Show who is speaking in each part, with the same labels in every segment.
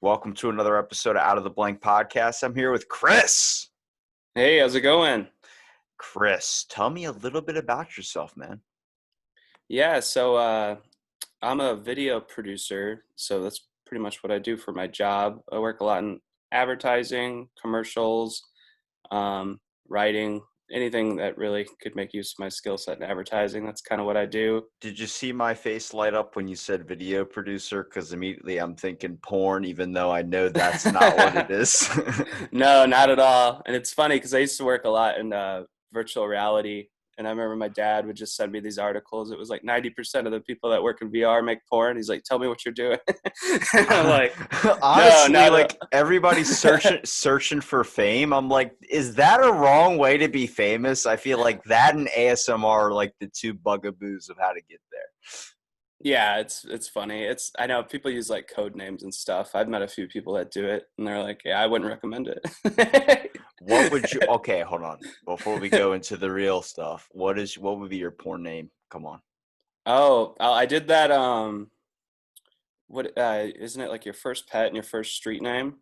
Speaker 1: Welcome to another episode of Out of the Blank podcast. I'm here with Chris.
Speaker 2: Hey, how's it going?
Speaker 1: Chris, tell me a little bit about yourself, man.
Speaker 2: Yeah, I'm a video producer, so that's pretty much what I do for my job. I work a lot in advertising, commercials, writing, anything that really could make use of my skill set in advertising. That's kind of what I do.
Speaker 1: Did you see my face light up when you said video producer? Because immediately I'm thinking porn, even though I know that's not what it is.
Speaker 2: No, not at all. And it's funny because I used to work a lot in virtual reality. And I remember my dad would just send me these articles. It was like 90% of the people that work in VR make porn. He's like, tell me what you're doing. And I'm like, no,
Speaker 1: Honestly,
Speaker 2: not
Speaker 1: like everybody's searching for fame. I'm like, is that a wrong way to be famous? I feel like that and ASMR are like the two bugaboos of how to get there.
Speaker 2: Yeah, it's funny. I know people use like code names and stuff. I've met a few people that do it, and they're like, "Yeah, I wouldn't recommend it."
Speaker 1: What would you? Okay, hold on. Before we go into the real stuff, what would be your porn name? Come on.
Speaker 2: Oh, I did that. What isn't it like your first pet and your first street name?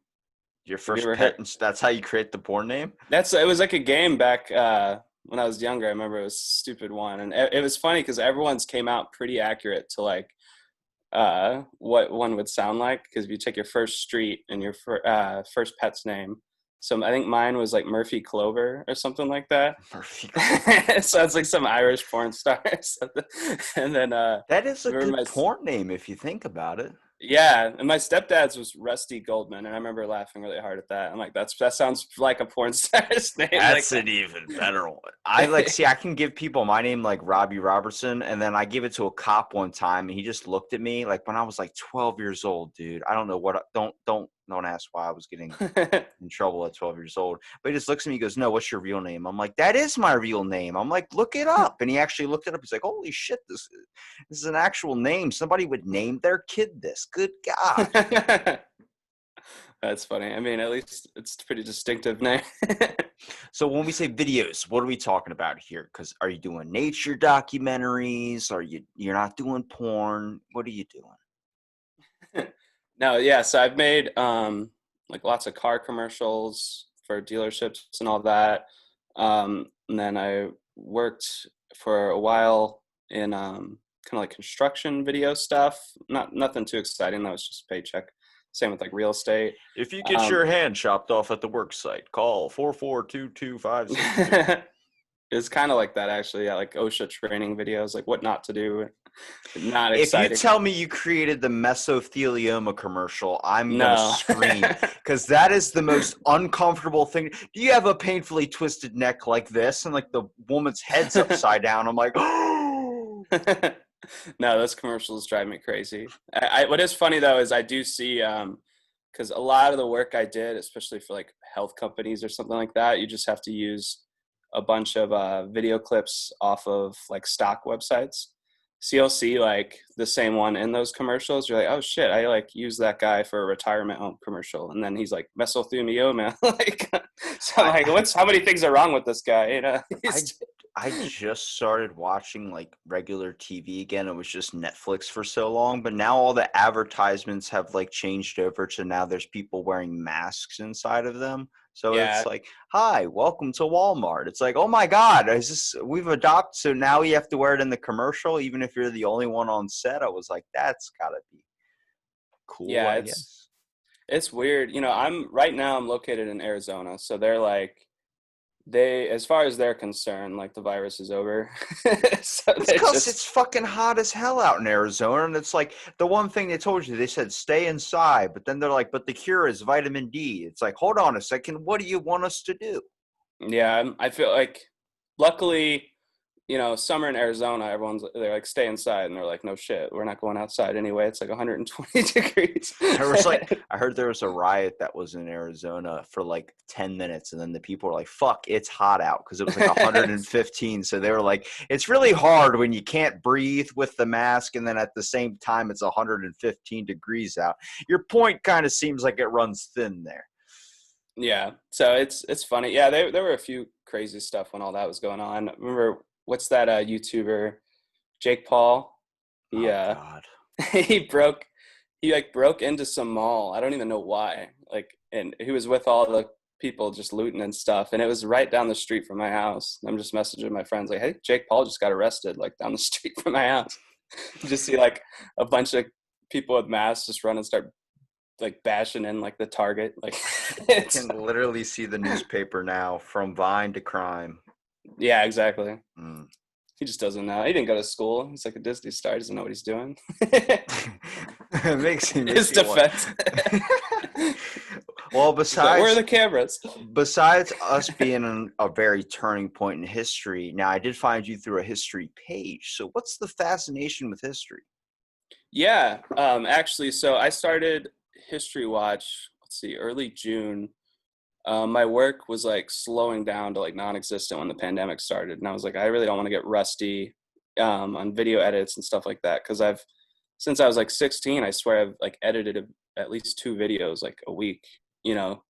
Speaker 1: Your
Speaker 2: Have you
Speaker 1: first
Speaker 2: ever
Speaker 1: pet,
Speaker 2: heard?
Speaker 1: and that's how you create the porn name?
Speaker 2: It was like a game back when I was younger. I remember it was a stupid one, and it was funny because everyone's came out pretty accurate to like what one would sound like. Because if you take your first street and your first pet's name, so I think mine was like Murphy Clover or something like that.
Speaker 1: Murphy.
Speaker 2: Sounds like some Irish porn star or something. And then
Speaker 1: That is a
Speaker 2: remember
Speaker 1: good porn name if you think about it.
Speaker 2: yeah, and my stepdad's was Rusty Goldman, and I remember laughing really hard at that. I'm like, that sounds like a porn star's name.
Speaker 1: That's
Speaker 2: Like,
Speaker 1: an even better one. I can give people my name like Robbie Robertson, and then I give it to a cop one time, and he just looked at me like when I was like 12 years old, dude. I don't know what. Don't ask why I was getting in trouble at 12 years old. But he just looks at me, he goes, "No, what's your real name?" I'm like, "That is my real name." I'm like, "Look it up." And he actually looked it up. He's like, "Holy shit, this is an actual name. Somebody would name their kid this. Good God."
Speaker 2: That's funny. I mean, at least it's a pretty distinctive name.
Speaker 1: So when we say videos, what are we talking about here? Because are you doing nature documentaries? You're not doing porn? What are you doing?
Speaker 2: No, yeah. So I've made like lots of car commercials for dealerships and all that. And then I worked for a while in kind of like construction video stuff. Nothing too exciting. That was just a paycheck. Same with like real estate.
Speaker 1: If you get your hand chopped off at the work site, call 4422562.
Speaker 2: It's kind of like that actually. Yeah, like OSHA training videos, like what not to do. Not
Speaker 1: If you
Speaker 2: exciting.
Speaker 1: tell me you created the mesothelioma commercial, I'm going to
Speaker 2: No.
Speaker 1: scream because that is the most uncomfortable thing. Do you have a painfully twisted neck like this and like the woman's head's upside down? I'm like, oh.
Speaker 2: No, those commercials drive me crazy. What is funny though is I do see because a lot of the work I did, especially for like health companies or something like that, you just have to use a bunch of video clips off of like stock websites. So you'll see like the same one in those commercials. You're like, oh shit, I like use that guy for a retirement home commercial, and then he's like mesothelioma. Like, so I'm like, how many things are wrong with this guy? You know,
Speaker 1: I just started watching like regular TV again. It was just Netflix for so long, but now all the advertisements have like changed over to now there's people wearing masks inside of them. So
Speaker 2: yeah,
Speaker 1: it's like, "Hi, welcome to Walmart." It's like, "Oh my God, we've adopted, so now you have to wear it in the commercial even if you're the only one on set." I was like, "That's got to be cool,
Speaker 2: yeah,
Speaker 1: I
Speaker 2: it's
Speaker 1: guess."
Speaker 2: it's weird. You know, I'm located in Arizona, so they're like as far as they're concerned, like the virus is over. So
Speaker 1: It's
Speaker 2: they
Speaker 1: because it's
Speaker 2: just
Speaker 1: fucking hot as hell out in Arizona, and it's like the one thing they told you. They said stay inside, but then they're like, "But the cure is vitamin D." It's like, hold on a second. What do you want us to do?
Speaker 2: yeah, I feel like luckily, you know, summer in Arizona, they're like stay inside, and they're like, no shit, we're not going outside anyway. It's like 120 degrees.
Speaker 1: I heard there was a riot that was in Arizona for like 10 minutes, and then the people were like, "Fuck, it's hot out," because it was like 115. So they were like, "It's really hard when you can't breathe with the mask, and then at the same time it's 115 degrees out." Your point kind of seems like it runs thin there.
Speaker 2: Yeah, so it's funny. Yeah, there were a few crazy stuff when all that was going on. Remember what's that YouTuber Jake Paul? He
Speaker 1: Oh God.
Speaker 2: he broke he like broke into some mall. I don't even know why. Like, and he was with all the people just looting and stuff. And it was right down the street from my house. I'm just messaging my friends like, hey, Jake Paul just got arrested, like down the street from my house. You just see like a bunch of people with masks just run and start like bashing in like the Target. Like,
Speaker 1: I can literally see the newspaper now, from Vine to crime.
Speaker 2: yeah, exactly.
Speaker 1: Mm.
Speaker 2: He just doesn't know. He didn't go to school. He's like a Disney star. He doesn't know what he's doing.
Speaker 1: It makes
Speaker 2: His
Speaker 1: me want.
Speaker 2: defense.
Speaker 1: Well,
Speaker 2: He's like, where are the cameras?
Speaker 1: besides us being in a very turning point in history, now I did find you through a history page. So what's the fascination with history?
Speaker 2: Yeah, actually, so I started History Watch, let's see, early June. My work was like slowing down to like non-existent when the pandemic started, and I was like, I really don't want to get rusty on video edits and stuff like that, because since I was like 16, I swear I've like edited at least 2 videos like a week, you know.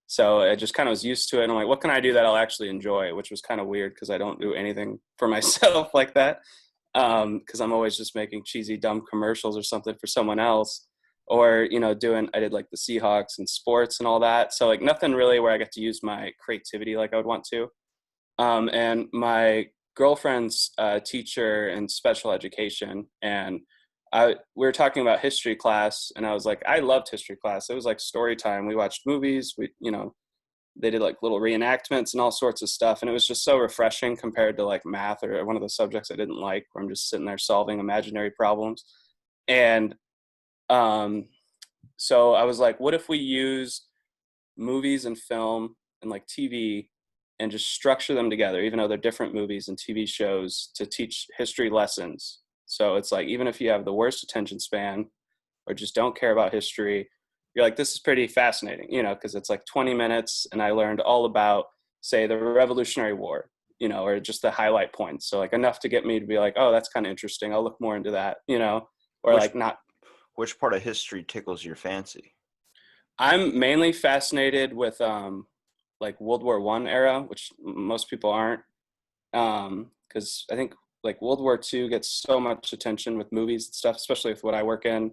Speaker 2: So I just kind of was used to it, and I'm like, what can I do that I'll actually enjoy? Which was kind of weird because I don't do anything for myself like that, because I'm always just making cheesy, dumb commercials or something for someone else, or I did like the Seahawks and sports and all that. So like nothing really where I get to use my creativity like I would want to. And my girlfriend's teacher in special education, and we were talking about history class, and I was like, I loved history class. It was like story time. We watched movies. They did like little reenactments and all sorts of stuff. And it was just so refreshing compared to like math or one of the subjects I didn't like, where I'm just sitting there solving imaginary problems. And so I was like, what if we use movies and film and like TV and just structure them together, even though they're different movies and TV shows, to teach history lessons. So it's like, even if you have the worst attention span or just don't care about history, you're like, this is pretty fascinating, because it's like 20 minutes and I learned all about, say, the Revolutionary War, or just the highlight points. So like enough to get me to be like, oh, that's kind of interesting. I'll look more into that, or
Speaker 1: Which
Speaker 2: like not.
Speaker 1: which part of history tickles your fancy?
Speaker 2: I'm mainly fascinated with like World War One era, which most people aren't, because I think like World War Two gets so much attention with movies and stuff, especially with what I work in.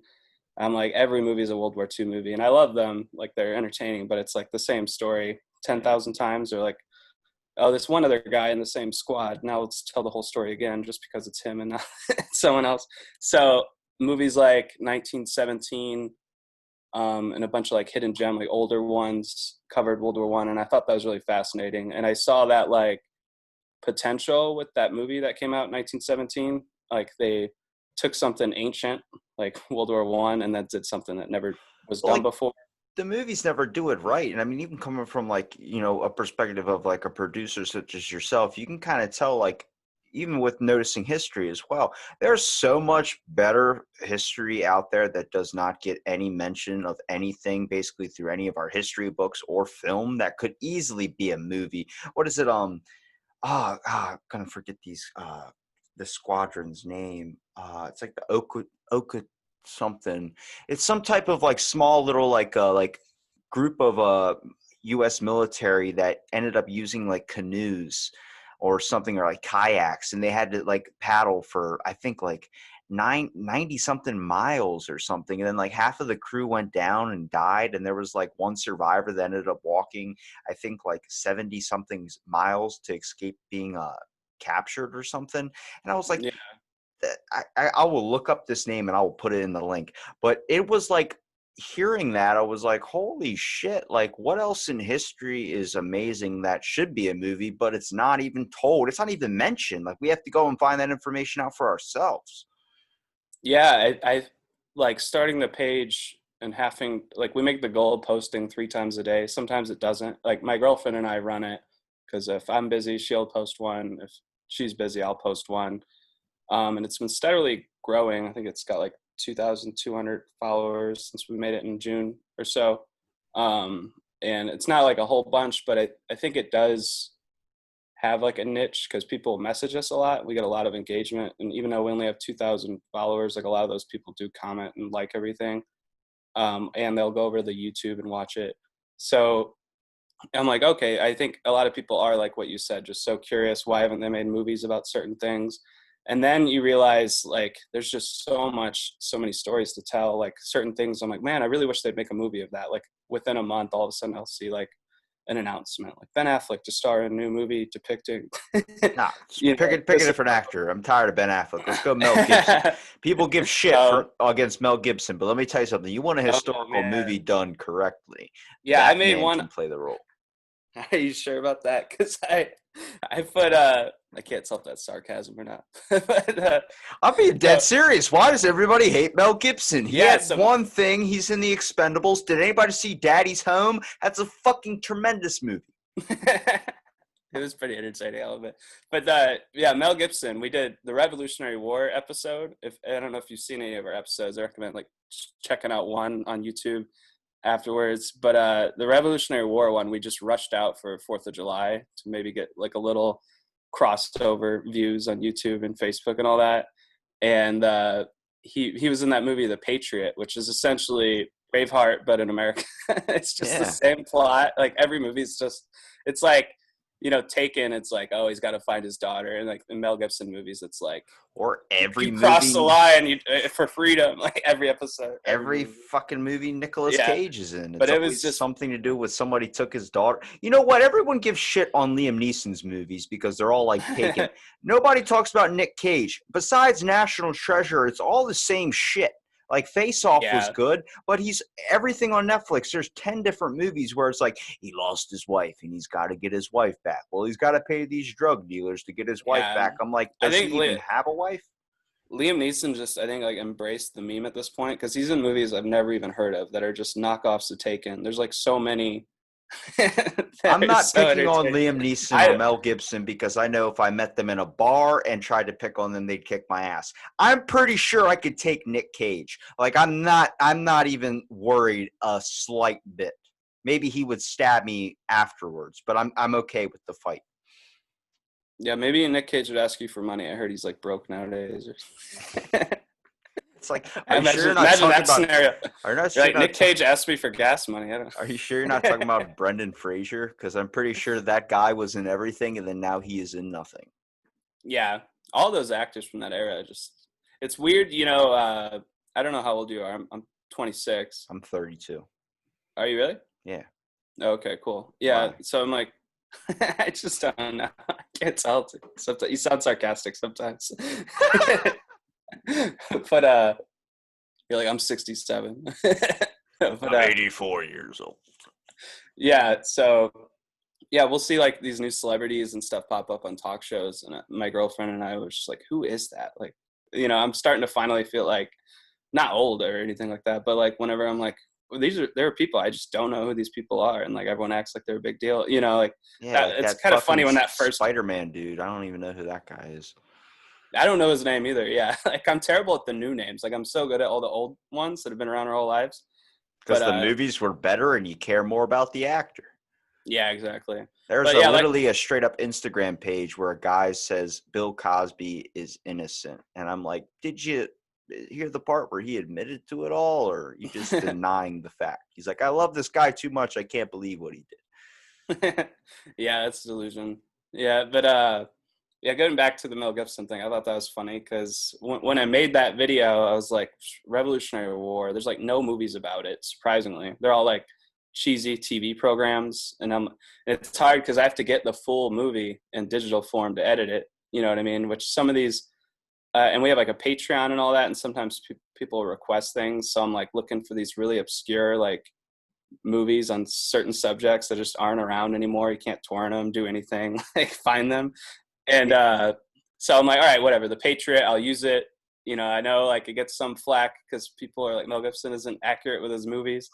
Speaker 2: I'm like, every movie is a World War II movie, and I love them. Like, they're entertaining, but it's like the same story 10,000 times. Or like, oh, this one other guy in the same squad. Now let's tell the whole story again, just because it's him and not someone else. So movies like 1917 and a bunch of like hidden gem, like older ones, covered World War One, and I thought that was really fascinating. And I saw that like potential with that movie that came out in 1917. Like, they took something ancient like World War One and then did something that never was
Speaker 1: Well,
Speaker 2: done
Speaker 1: like,
Speaker 2: before.
Speaker 1: the movies never do it right. And I mean, even coming from like, a perspective of like a producer such as yourself, you can kind of tell, like, even with noticing history as well, there's so much better history out there that does not get any mention of anything basically through any of our history books or film that could easily be a movie. What is it? I'm gonna forget the squadron's name. It's like the Oka something. It's some type of like small little like group of U.S. military that ended up using like canoes or something, or like kayaks, and they had to like paddle for, I think, like 90 something miles or something, and then like half of the crew went down and died, and there was like one survivor that ended up walking, I think, like 70 something miles to escape being captured or something. And I was like,
Speaker 2: Yeah.
Speaker 1: I will look up this name and I will put it in the link. But it was like, hearing that, I was like, holy shit, like, what else in history is amazing that should be a movie, but it's not even told. It's not even mentioned. Like, we have to go and find that information out for ourselves.
Speaker 2: Yeah, I like starting the page and having like, we make the goal of posting 3 times a day. Sometimes it doesn't. Like, my girlfriend and I run it, because if I'm busy, she'll post one. If she's busy, I'll post one. And it's been steadily growing. I think it's got like 2,200 followers since we made it in June or so. And it's not like a whole bunch, but I think it does have like a niche, because people message us a lot. We get a lot of engagement. And even though we only have 2,000 followers, like, a lot of those people do comment and like everything. And they'll go over to the YouTube and watch it. So I'm like, okay, I think a lot of people are like what you said, just so curious. Why haven't they made movies about certain things? And then you realize like there's just so many stories to tell. Like certain things, I'm like, man, I really wish they'd make a movie of that. Like within a month, all of a sudden I'll see like an announcement, like Ben Affleck to star in a new movie depicting.
Speaker 1: Nah,
Speaker 2: You
Speaker 1: pick
Speaker 2: know,
Speaker 1: a different actor. I'm tired of Ben Affleck. Let's go Mel Gibson. People give shit
Speaker 2: um,
Speaker 1: against Mel Gibson, but let me tell you something. You want a
Speaker 2: oh
Speaker 1: historical movie
Speaker 2: man,
Speaker 1: done correctly,
Speaker 2: yeah, I
Speaker 1: that
Speaker 2: made
Speaker 1: man
Speaker 2: one.
Speaker 1: can play the role.
Speaker 2: Are you sure about that? Because I put I can't tell if that's sarcasm or not. But
Speaker 1: I'm being dead
Speaker 2: so
Speaker 1: serious. Why does everybody hate Mel Gibson? He
Speaker 2: yeah,
Speaker 1: had
Speaker 2: so
Speaker 1: one thing. He's in The Expendables. Did anybody see Daddy's Home? That's a fucking tremendous movie.
Speaker 2: it was pretty entertaining, I'll admit. But yeah, Mel Gibson. We did the Revolutionary War episode. If I don't know if you've seen any of our episodes, I recommend like checking out one on YouTube afterwards. But the Revolutionary War one, we just rushed out for 4th of July to maybe get like a little crossover views on YouTube and Facebook and all that. And he was in that movie The Patriot, which is essentially Braveheart but in America. It's just the
Speaker 1: Yeah.
Speaker 2: same plot. Like every movie is just, it's like, you know, Taken, it's like, oh, he's got to find his daughter. And like the Mel Gibson movies, it's like
Speaker 1: Or every
Speaker 2: you cross the
Speaker 1: movie,
Speaker 2: line for freedom. Like every episode, every
Speaker 1: every
Speaker 2: movie.
Speaker 1: fucking movie Nicolas
Speaker 2: Yeah,
Speaker 1: Cage is in.
Speaker 2: but
Speaker 1: It's
Speaker 2: it was
Speaker 1: always
Speaker 2: just
Speaker 1: something to do with somebody took his daughter. You know what? Everyone gives shit on Liam Neeson's movies because they're all like Taken. Nobody talks about Nick Cage. Besides National Treasure, it's all the same shit. Like Face Off was
Speaker 2: yeah,
Speaker 1: good, but he's everything on Netflix. There's 10 different movies where it's like he lost his wife and he's got to get his wife back. Well, he's got to pay these drug dealers to get his wife
Speaker 2: yeah.
Speaker 1: back. I'm like,
Speaker 2: I
Speaker 1: does he
Speaker 2: think
Speaker 1: even have a wife?
Speaker 2: Liam Neeson just, I think, like embraced the meme at this point because he's in movies I've never even heard of that are just knockoffs of Taken. There's like so many that
Speaker 1: I'm
Speaker 2: are
Speaker 1: not
Speaker 2: so
Speaker 1: picking on
Speaker 2: entertaining.
Speaker 1: Liam Neeson or
Speaker 2: I
Speaker 1: Mel Gibson because I know if I met them in a bar and tried to pick on them, they'd kick my ass. I'm pretty sure I could take Nick Cage. Like I'm not even worried a slight bit. Maybe he would stab me afterwards, but I'm okay with the fight.
Speaker 2: yeah, maybe Nick Cage would ask you for money. I heard he's like broke nowadays.
Speaker 1: It's like, are you sure you're
Speaker 2: imagine
Speaker 1: not
Speaker 2: imagine
Speaker 1: talking
Speaker 2: that
Speaker 1: about?
Speaker 2: scenario.
Speaker 1: Are you not
Speaker 2: You're
Speaker 1: sure
Speaker 2: like
Speaker 1: you're not
Speaker 2: Nick Cage asked me for gas money. I don't.
Speaker 1: Are you sure you're not talking about Brendan Fraser? Because I'm pretty sure that guy was in everything, and then now he is in nothing.
Speaker 2: Yeah, all those actors from that era just it's weird, you know. I don't know how old you are. I'm 26.
Speaker 1: I'm 32.
Speaker 2: Are you really?
Speaker 1: Yeah.
Speaker 2: Okay, cool. Yeah,
Speaker 1: Why?
Speaker 2: so I'm like, I just don't know. I can't tell. Sometimes you sound sarcastic sometimes, but you're like I'm 67. But
Speaker 1: I'm 84 years old.
Speaker 2: yeah, so yeah, we'll see like these new celebrities and stuff pop up on talk shows, and my girlfriend and I was just like, who is that? Like, you know, I'm starting to finally feel like not old or anything like that, but like whenever I'm like, well, there are people I just don't know who these people are, and like everyone acts like they're a big deal, you know, like
Speaker 1: Yeah,
Speaker 2: that.
Speaker 1: like
Speaker 2: It's
Speaker 1: that
Speaker 2: kind of funny
Speaker 1: fucking
Speaker 2: when that first.
Speaker 1: Spider-Man dude. I don't even know who that guy is.
Speaker 2: I don't know his name either. Yeah, like I'm terrible at the new names. Like I'm so good at all the old ones that have been around our whole lives.
Speaker 1: Because
Speaker 2: But
Speaker 1: the movies were better and you care more about the actor.
Speaker 2: yeah, exactly.
Speaker 1: There's
Speaker 2: But yeah, like
Speaker 1: literally a straight up Instagram page where a guy says Bill Cosby is innocent. And I'm like, did you hear the part where he admitted to it all, or are you just denying the fact? He's like, I love this guy too much. I can't believe what he did.
Speaker 2: yeah, it's delusion. Yeah, but yeah, going back to the Mel Gibson thing, I thought that was funny because when I made that video, I was like, Revolutionary War. There's like no movies about it. Surprisingly, they're all like cheesy TV programs, and it's hard because I have to get the full movie in digital form to edit it. You know what I mean? Which some of these, and we have like a Patreon and all that, and sometimes people request things. So I'm like looking for these really obscure like movies on certain subjects that just aren't around anymore. You can't torrent them, do anything, like find them. And so I'm like, all right, whatever. The Patriot, I'll use it. You know, I know like it gets some flack because people are like, Mel Gibson isn't accurate with his movies.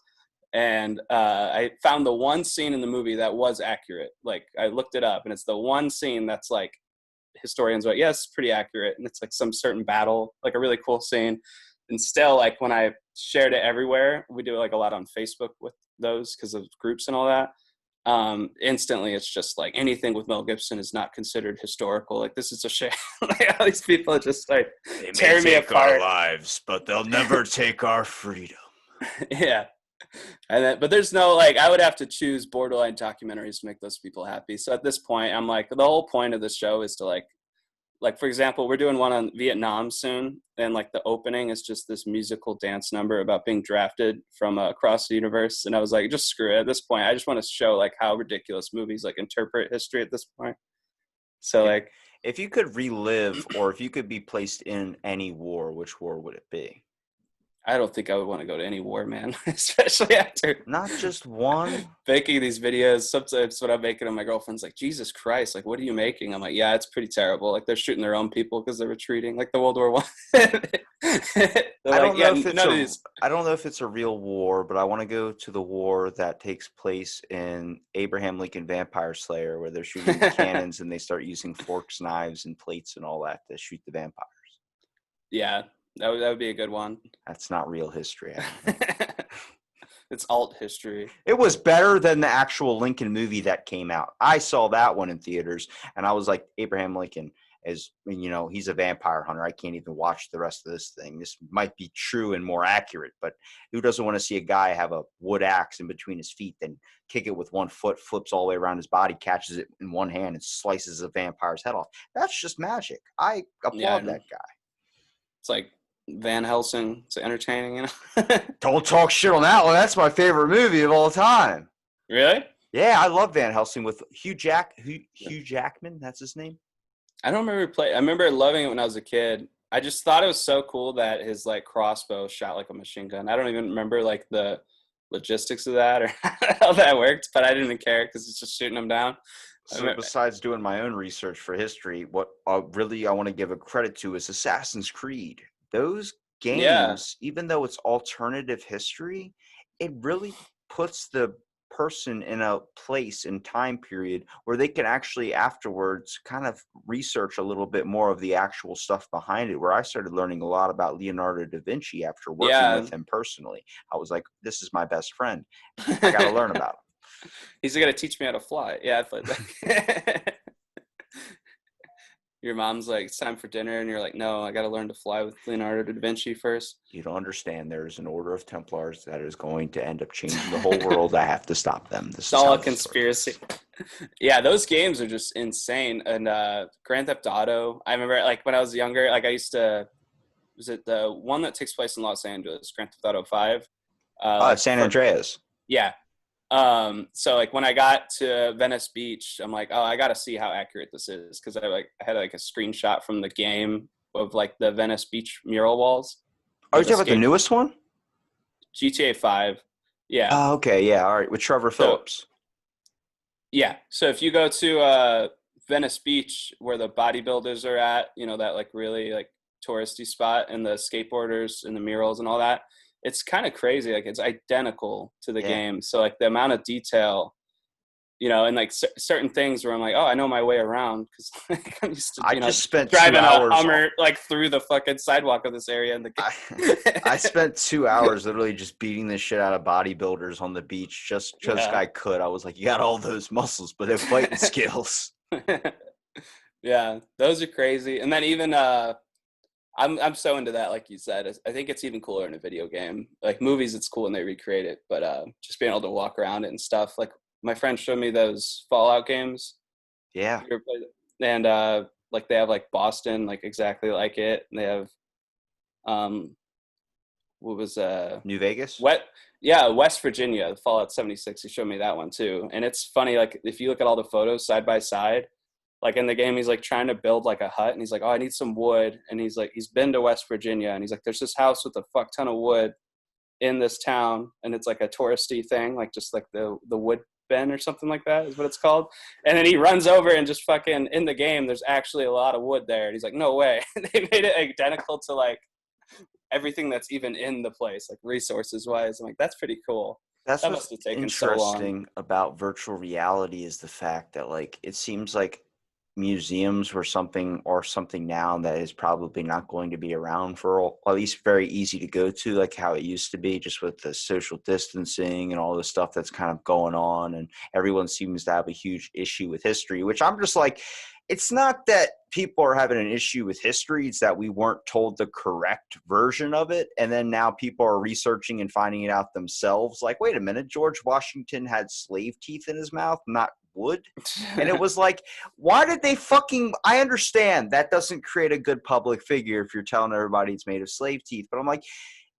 Speaker 2: And I found the one scene in the movie that was accurate. Like I looked it up, and it's the one scene that's like historians are like, yes, pretty accurate. And it's like some certain battle, like a really cool scene. And still, like when I shared it everywhere, we do like a lot on Facebook with those because of groups and all that. Instantly it's just like anything with Mel Gibson is not considered historical. Like this is a shame. Like all these people are just like
Speaker 1: They
Speaker 2: tear me apart.
Speaker 1: our lives, but they'll never take our freedom.
Speaker 2: Yeah. And then, but there's no like I would have to choose borderline documentaries to make those people happy. So at this point, I'm like the whole point of the show is to like like, for example, we're doing one on Vietnam soon, and like the opening is just this musical dance number about being drafted from across the universe. And I was like, just screw it. At this point, I just want to show like how ridiculous movies like interpret history at this point. So
Speaker 1: If
Speaker 2: like,
Speaker 1: if you could relive, or if you could be placed in any war, which war would it be?
Speaker 2: I don't think I would want to go to any war, man, especially after
Speaker 1: Not just one.
Speaker 2: making these videos. Sometimes when I'm making them, my girlfriend's like, Jesus Christ, like, what are you making? I'm like, yeah, it's pretty terrible. Like, they're shooting their own people because they're retreating, like the World War One. They're
Speaker 1: I
Speaker 2: like,
Speaker 1: don't
Speaker 2: yeah,
Speaker 1: know if it's
Speaker 2: none of
Speaker 1: a
Speaker 2: these.
Speaker 1: I don't know if it's a real war, but I want to go to the war that takes place in Abraham Lincoln Vampire Slayer, where they're shooting cannons and they start using forks, knives, and plates and all that to shoot the vampires.
Speaker 2: Yeah, that would be a good one.
Speaker 1: That's not real history, I don't think.
Speaker 2: It's alt history.
Speaker 1: It was better than the actual Lincoln movie that came out. I saw that one in theaters, and I was like, Abraham Lincoln is, he's a vampire hunter. I can't even watch the rest of this thing. This might be true and more accurate, but who doesn't want to see a guy have a wood axe in between his feet, then kick it with one foot, flips all the way around his body, catches it in one hand, and slices a vampire's head off? That's just magic. I applaud that guy.
Speaker 2: It's like Van Helsing. It's entertaining,
Speaker 1: Don't talk shit on that one. That's my favorite movie of all time.
Speaker 2: Really?
Speaker 1: Yeah, I love Van Helsing with Hugh Jackman. That's his name.
Speaker 2: I don't remember I remember loving it when I was a kid. I just thought it was so cool that his like crossbow shot like a machine gun. I don't even remember like the logistics of that or how that worked, but I didn't care because it's just shooting them down.
Speaker 1: So besides doing my own research for history, what really I want to give a credit to is Assassin's Creed. Those games, even though it's alternative history, it really puts the person in a place and time period where they can actually afterwards kind of research a little bit more of the actual stuff behind it, where I started learning a lot about Leonardo da Vinci after working with him personally. I was like, this is my best friend. I got to learn about him.
Speaker 2: He's going to teach me how to fly. Yeah, I played that. Your mom's like, it's time for dinner, and you're like, no, I got to learn to fly with Leonardo da Vinci first.
Speaker 1: You don't understand. There's an order of Templars that is going to end up changing the whole world. I have to stop them.
Speaker 2: It's all a conspiracy. Yeah, those games are just insane. And Grand Theft Auto, I remember like when I was younger, like I used to, was it the one that takes place in Los Angeles, Grand Theft Auto 5?
Speaker 1: San Andreas.
Speaker 2: Yeah. So like when I got to Venice Beach, I'm like, oh, I got to see how accurate this is. Cause I had like a screenshot from the game of like the Venice Beach mural walls.
Speaker 1: Oh, you talking about the newest one?
Speaker 2: GTA 5. Yeah.
Speaker 1: Oh, okay. Yeah. All right. With Trevor Phillips.
Speaker 2: Yeah. So if you go to, Venice Beach where the bodybuilders are at, that like really like touristy spot, and the skateboarders and the murals and all that, it's kind of crazy. Like it's identical to the game. So like the amount of detail, and like certain things where I'm like, oh, I know my way around, because like, I'm used to
Speaker 1: just spent
Speaker 2: driving
Speaker 1: 2 hours
Speaker 2: a Hummer like through the fucking sidewalk of this area.
Speaker 1: I spent 2 hours literally just beating the shit out of bodybuilders on the beach just I could. I was like, you got all those muscles, but they're fighting skills.
Speaker 2: Yeah, those are crazy. And then even I'm so into that, like you said. I think it's even cooler in a video game. Like movies, it's cool when they recreate it, but just being able to walk around it and stuff. Like my friend showed me those Fallout games.
Speaker 1: Yeah.
Speaker 2: And like they have like Boston, like exactly like it. And they have what was
Speaker 1: New Vegas?
Speaker 2: West Virginia, Fallout 76. He showed me that one too. And it's funny, like if you look at all the photos side by side, like in the game, he's like trying to build like a hut, and he's like, oh, I need some wood. And he's like, he's been to West Virginia, and he's like, there's this house with a fuck ton of wood in this town, and it's like a touristy thing, like just like the wood bin or something like that is what it's called. And then he runs over and just fucking in the game, there's actually a lot of wood there. And he's like, no way. They made it identical to like everything that's even in the place, like resources wise. I'm like, that's pretty cool.
Speaker 1: That's what's interesting about virtual reality is the fact that like it seems like museums were something now that is probably not going to be around for at least very easy to go to, like how it used to be, just with the social distancing and all the stuff that's kind of going on, and everyone seems to have a huge issue with history, which I'm just like, it's not that people are having an issue with history, it's that we weren't told the correct version of it, and then now people are researching and finding it out themselves, like, wait a minute, George Washington had slave teeth in his mouth, not would. And it was like, why did they fucking – I understand that doesn't create a good public figure if you're telling everybody it's made of slave teeth. But I'm like,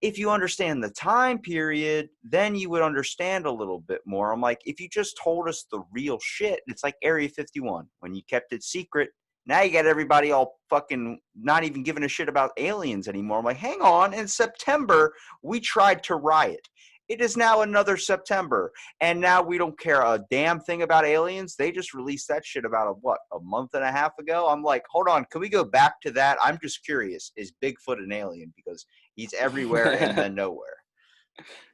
Speaker 1: if you understand the time period, then you would understand a little bit more. I'm like, if you just told us the real shit, it's like Area 51. When you kept it secret, now you got everybody all fucking not even giving a shit about aliens anymore. I'm like, hang on. In September, we tried to riot. It is now another September, and now we don't care a damn thing about aliens. They just released that shit about a month and a half ago. I'm like, hold on, can we go back to that? I'm just curious. Is Bigfoot an alien? Because he's everywhere and then nowhere.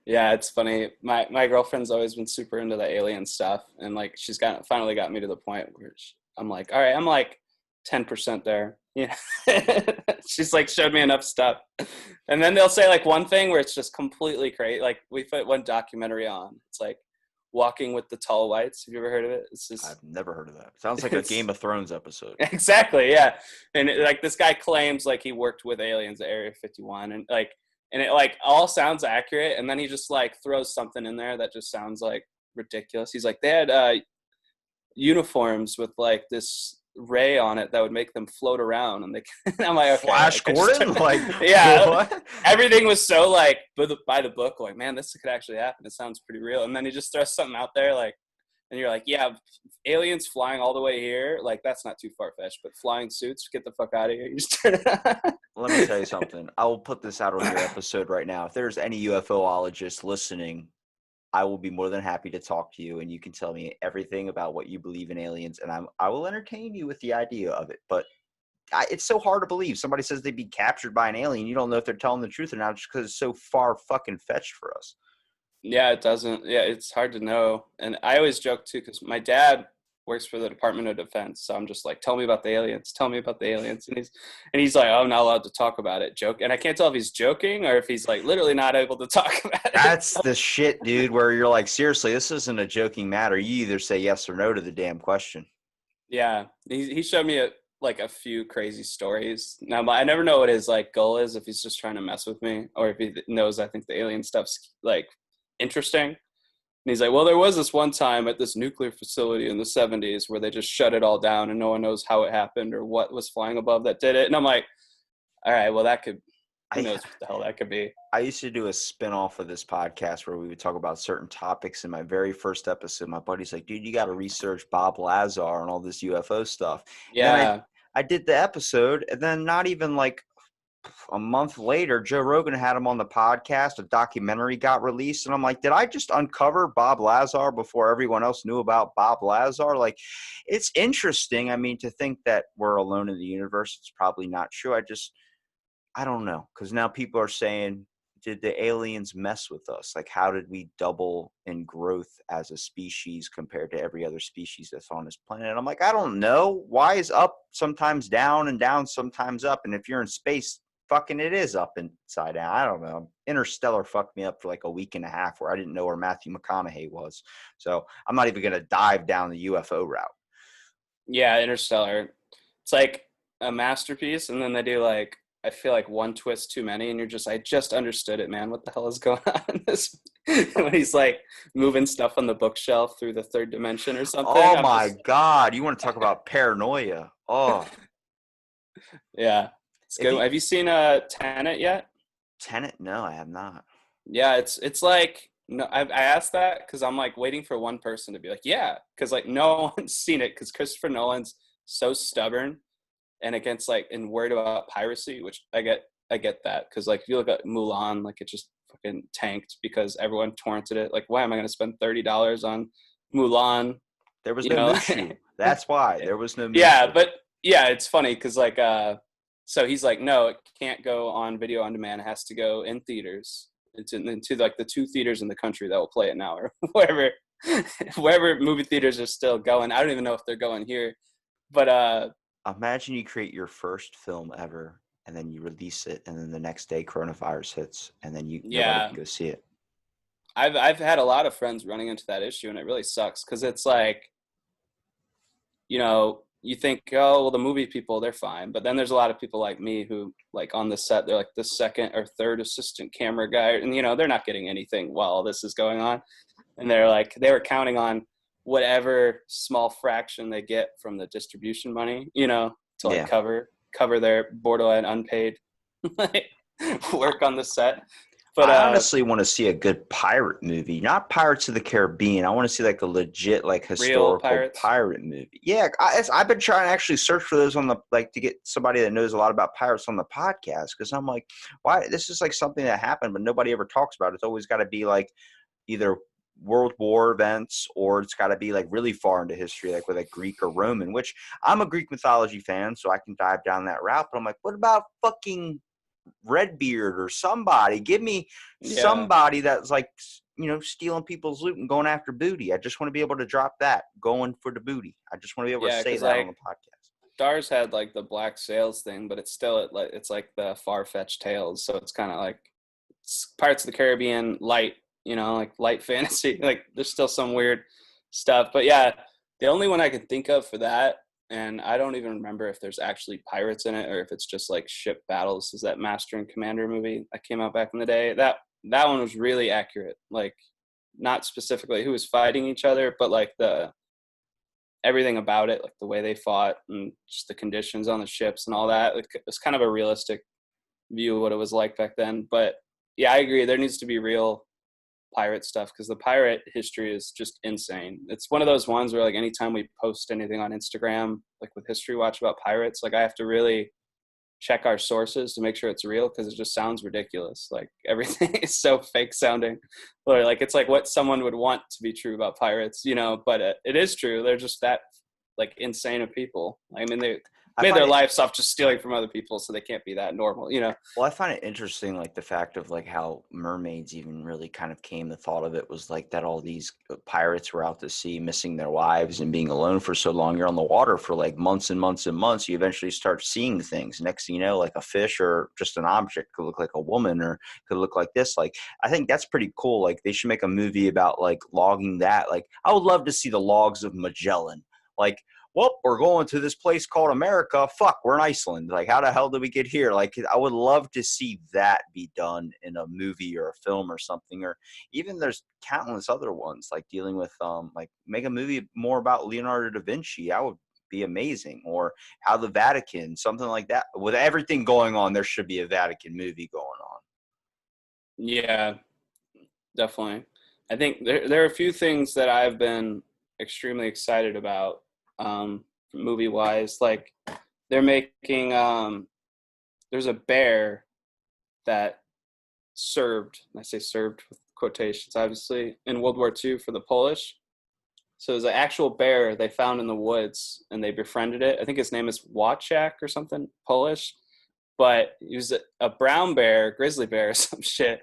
Speaker 2: Yeah, it's funny. My girlfriend's always been super into the alien stuff, and like she's finally got me to the point where I'm like, all right, I'm like 10% there. Yeah. She's like showed me enough stuff. And then they'll say like one thing where it's just completely crazy. Like we put one documentary on. It's like Walking with the Tall Whites. Have you ever heard of it? It's just
Speaker 1: I've never heard of that. Sounds like a Game of Thrones episode.
Speaker 2: Exactly, yeah. And like this guy claims like he worked with aliens at Area 51 and it like all sounds accurate, and then he just like throws something in there that just sounds like ridiculous. He's like, they had uniforms with like this ray on it that would make them float around, and I'm like, okay,
Speaker 1: Flash Gordon, like
Speaker 2: yeah,
Speaker 1: what?
Speaker 2: Everything was so like by the book, like, man, this could actually happen. It sounds pretty real. And then he just throws something out there, like, and you're like, yeah, aliens flying all the way here, like that's not too far fetched, but flying suits, get the fuck out of here. You just turn it on.
Speaker 1: Let me tell you something. I will put this out on your episode right now. If there's any UFOologists listening, I will be more than happy to talk to you, and you can tell me everything about what you believe in aliens, and I will entertain you with the idea of it. But it's so hard to believe. Somebody says they'd be captured by an alien. You don't know if they're telling the truth or not just because it's so far fucking fetched for us.
Speaker 2: Yeah, it doesn't. Yeah, it's hard to know. And I always joke, too, because my dad works for the Department of Defense. So I'm just like, tell me about the aliens. Tell me about the aliens. And he's like, oh, I'm not allowed to talk about it. Joke. And I can't tell if he's joking or if he's like literally not able to talk about it.
Speaker 1: That's the shit, dude, where you're like, seriously, this isn't a joking matter. You either say yes or no to the damn question.
Speaker 2: Yeah. He showed me a few crazy stories. Now, I never know what his like goal is, if he's just trying to mess with me or if he knows I think the alien stuff's like interesting. And he's like, well, there was this one time at this nuclear facility in the 70s where they just shut it all down and no one knows how it happened or what was flying above that did it. And I'm like, all right, well, who knows what the hell that could be.
Speaker 1: I used to do a spinoff of this podcast where we would talk about certain topics. In my very first episode, my buddy's like, dude, you got to research Bob Lazar and all this UFO stuff.
Speaker 2: Yeah.
Speaker 1: I did the episode, and then not even like a month later, Joe Rogan had him on the podcast. A documentary got released, and I'm like, did I just uncover Bob Lazar before everyone else knew about Bob Lazar? Like, it's interesting. I mean, to think that we're alone in the universe, it's probably not true. I don't know, because now people are saying, did the aliens mess with us? Like, how did we double in growth as a species compared to every other species that's on this planet? And I'm like, I don't know. Why is up sometimes down and down sometimes up? And if you're in space, fucking it is up and upside down. I don't know. Interstellar fucked me up for like a week and a half where I didn't know where Matthew McConaughey was. So I'm not even going to dive down the UFO route.
Speaker 2: Yeah, Interstellar. It's like a masterpiece, and then they do like, I feel like one twist too many, and I just understood it, man. What the hell is going on in this? When he's like moving stuff on the bookshelf through the third dimension or something.
Speaker 1: Oh my God. You want to talk about paranoia? Oh.
Speaker 2: Yeah. It's good. Have you seen Tenet yet?
Speaker 1: Tenet? No, I have not.
Speaker 2: Yeah, it's like, no, I asked that because I'm like waiting for one person to be like, yeah, because like no one's seen it because Christopher Nolan's so stubborn and against like and worried about piracy, which I get that because like if you look at Mulan, like it just fucking tanked because everyone torrented it. Like, why am I going to spend $30 on Mulan?
Speaker 1: There was no Mushu. That's why there was no Mushu.
Speaker 2: Yeah, but yeah, it's funny because like so he's like, no, it can't go on video on demand. It has to go in theaters. It's into like the 2 theaters in the country that will play it now or wherever movie theaters are still going. I don't even know if they're going here, but
Speaker 1: imagine you create your first film ever and then you release it and then the next day coronavirus hits and then nobody can go see it.
Speaker 2: I've had a lot of friends running into that issue and it really sucks because it's like, you know, you think, oh, well, the movie people, they're fine. But then there's a lot of people like me who, like, on the set, they're like the second or third assistant camera guy. And, you know, they're not getting anything while this is going on. And they're like, they were counting on whatever small fraction they get from the distribution money, you know, to like
Speaker 1: Yeah.
Speaker 2: cover their borderline unpaid like, work on the set. But
Speaker 1: I honestly want to see a good pirate movie, not Pirates of the Caribbean. I want to see like a legit, like
Speaker 2: real
Speaker 1: historical
Speaker 2: pirates.
Speaker 1: pirate movie. Yeah, I've been trying to actually search for those on the like to get somebody that knows a lot about pirates on the podcast because I'm like, why? This is like something that happened, but nobody ever talks about it. It's always got to be like either World War events or it's got to be like really far into history, like with like Greek or Roman. Which I'm a Greek mythology fan, so I can dive down that route. But I'm like, what about fucking Redbeard or somebody? Give me
Speaker 2: Yeah.
Speaker 1: somebody that's like, you know, stealing people's loot and going after booty. I just want to be able to drop that, going for the booty. I just want to be able to
Speaker 2: Yeah,
Speaker 1: say
Speaker 2: because
Speaker 1: that on
Speaker 2: like
Speaker 1: the podcast.
Speaker 2: Stars had like the Black Sails thing, but it's still like it's like the far-fetched tales, so it's kind of like Pirates of the Caribbean light, you know, like light fantasy. Like there's still some weird stuff, but yeah, the only one I can think of for that, and I don't even remember if there's actually pirates in it or if it's just like ship battles, is that Master and Commander movie that came out back in the day. That one was really accurate, like not specifically who was fighting each other, but like the everything about it, like the way they fought and just the conditions on the ships and all that. Like, it's kind of a realistic view of what it was like back then. But yeah, I agree. There needs to be real pirate stuff because the pirate history is just insane. It's one of those ones where like anytime we post anything on Instagram, like with History Watch about pirates, like I have to really check our sources to make sure it's real because it just sounds ridiculous. Like everything is so fake sounding, or like it's like what someone would want to be true about pirates, you know. But it is true. They're just that like insane of people. I mean, they
Speaker 1: I
Speaker 2: made
Speaker 1: find
Speaker 2: their
Speaker 1: it
Speaker 2: lives off just stealing from other people, so they can't be that normal, you know.
Speaker 1: Well, I find it interesting, like the fact of like how mermaids even really kind of came. The thought of it was like that all these pirates were out to sea, missing their wives and being alone for so long. You're on the water for like months and months and months. You eventually start seeing things. Next thing you know, like a fish or just an object could look like a woman or could look like this. Like I think that's pretty cool. Like they should make a movie about like logging that. Like I would love to see the logs of Magellan. Like well, we're going to this place called America. Fuck, we're in Iceland. Like, how the hell did we get here? Like, I would love to see that be done in a movie or a film or something. Or even there's countless other ones, like dealing with, like, make a movie more about Leonardo da Vinci. That would be amazing. Or how the Vatican, something like that. With everything going on, there should be a Vatican movie going on.
Speaker 2: Yeah, definitely. I think there are a few things that I've been extremely excited about, movie wise. Like they're making there's a bear that served, and I say served with quotations, obviously, in World War II for the Polish. So there's an actual bear they found in the woods, and they befriended it. I think his name is Wojciech or something, Polish, but he was a brown bear, grizzly bear or some shit.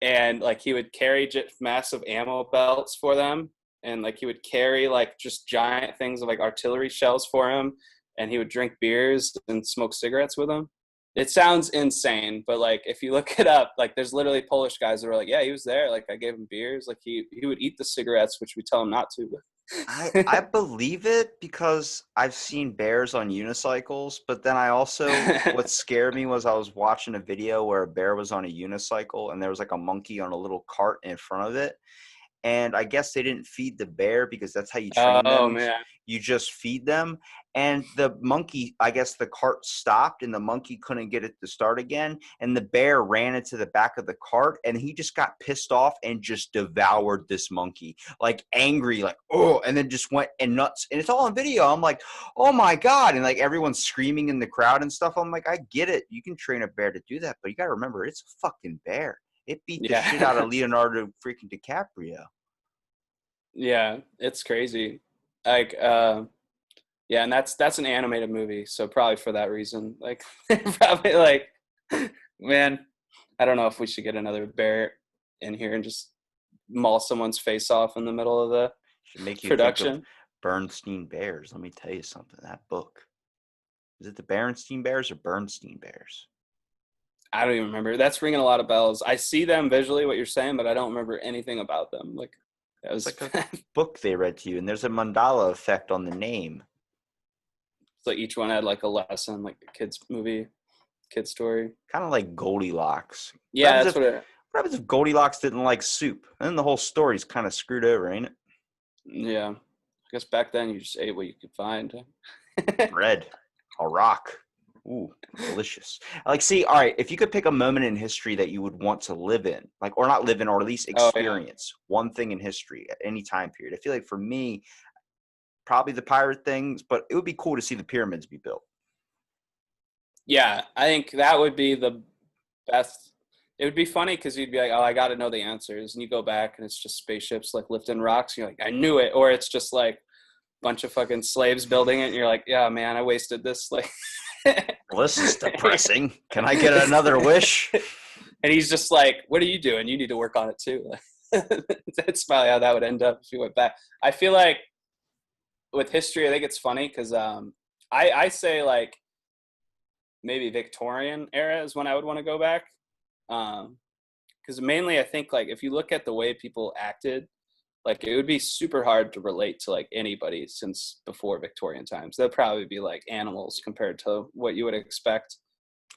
Speaker 2: And like he would carry massive ammo belts for them, and like he would carry like just giant things of like artillery shells for him, and he would drink beers and smoke cigarettes with them. It sounds insane, but like if you look it up, like there's literally Polish guys that were like, yeah, he was there, like I gave him beers, like he would eat the cigarettes, which we tell him not to,
Speaker 1: I believe it because I've seen bears on unicycles, but then I also what scared me was I was watching a video where a bear was on a unicycle and there was like a monkey on a little cart in front of it. And I guess they didn't feed the bear because that's how you train
Speaker 2: oh
Speaker 1: them.
Speaker 2: man.
Speaker 1: You just feed them. And the monkey, I guess the cart stopped and the monkey couldn't get it to start again. And the bear ran into the back of the cart and he just got pissed off and just devoured this monkey, like angry, like, oh, and then just went and nuts. And it's all on video. I'm like, oh my God. And like everyone's screaming in the crowd and stuff. I'm like, I get it. You can train a bear to do that. But you got to remember, it's a fucking bear. It beat the shit out of
Speaker 2: Yeah.
Speaker 1: Leonardo freaking DiCaprio.
Speaker 2: Yeah, it's crazy. Like yeah, and that's an animated movie, so probably for that reason. Like probably like man, I don't know if we should get another bear in here and just maul someone's face off in the middle of the
Speaker 1: Should make you think of
Speaker 2: production.
Speaker 1: Bernstein Bears. Let me tell you something. That book. Is it the Berenstein Bears or Bernstein Bears?
Speaker 2: I don't even remember. That's ringing a lot of bells. I see them visually, what you're saying, but I don't remember anything about them. Like that
Speaker 1: It's
Speaker 2: was
Speaker 1: like a book they read to you, and there's a mandala effect on the name.
Speaker 2: so each one had like a lesson, like a kids movie, kid story.
Speaker 1: Kind of like Goldilocks. What
Speaker 2: Yeah,
Speaker 1: happens
Speaker 2: that's
Speaker 1: if
Speaker 2: what it.
Speaker 1: what happens if Goldilocks didn't like soup? And then the whole story's kind of screwed over, ain't it?
Speaker 2: Yeah. guess back then you just ate what you could find.
Speaker 1: Bread, a rock. Ooh, delicious. Like, see, all right, if you could pick a moment in history that you would want to live in, like, or not live in, or at least
Speaker 2: Oh yeah.
Speaker 1: experience one thing in history at any time period, I feel like for me, probably the pirate things, but it would be cool to see the pyramids be built.
Speaker 2: Yeah, I think that would be the best. It would be funny because you'd be like, "Oh, I got to know the answers," and you go back and it's just spaceships like lifting rocks. And you're like, "I knew it," or it's just like a bunch of fucking slaves building it, and you're like, "Yeah, man, I wasted this." Like,
Speaker 1: Well, this is depressing. Can I get another wish?
Speaker 2: and he's just like, "What are you doing? You need to work on it too." That's probably how that would end up if you went back. I feel like with history, I think it's funny because I say like maybe Victorian era is when I would want to go back. Because mainly I think like if you look at the way people acted, like it would be super hard to relate to like anybody since before Victorian times. They'll probably be like animals compared to what you would expect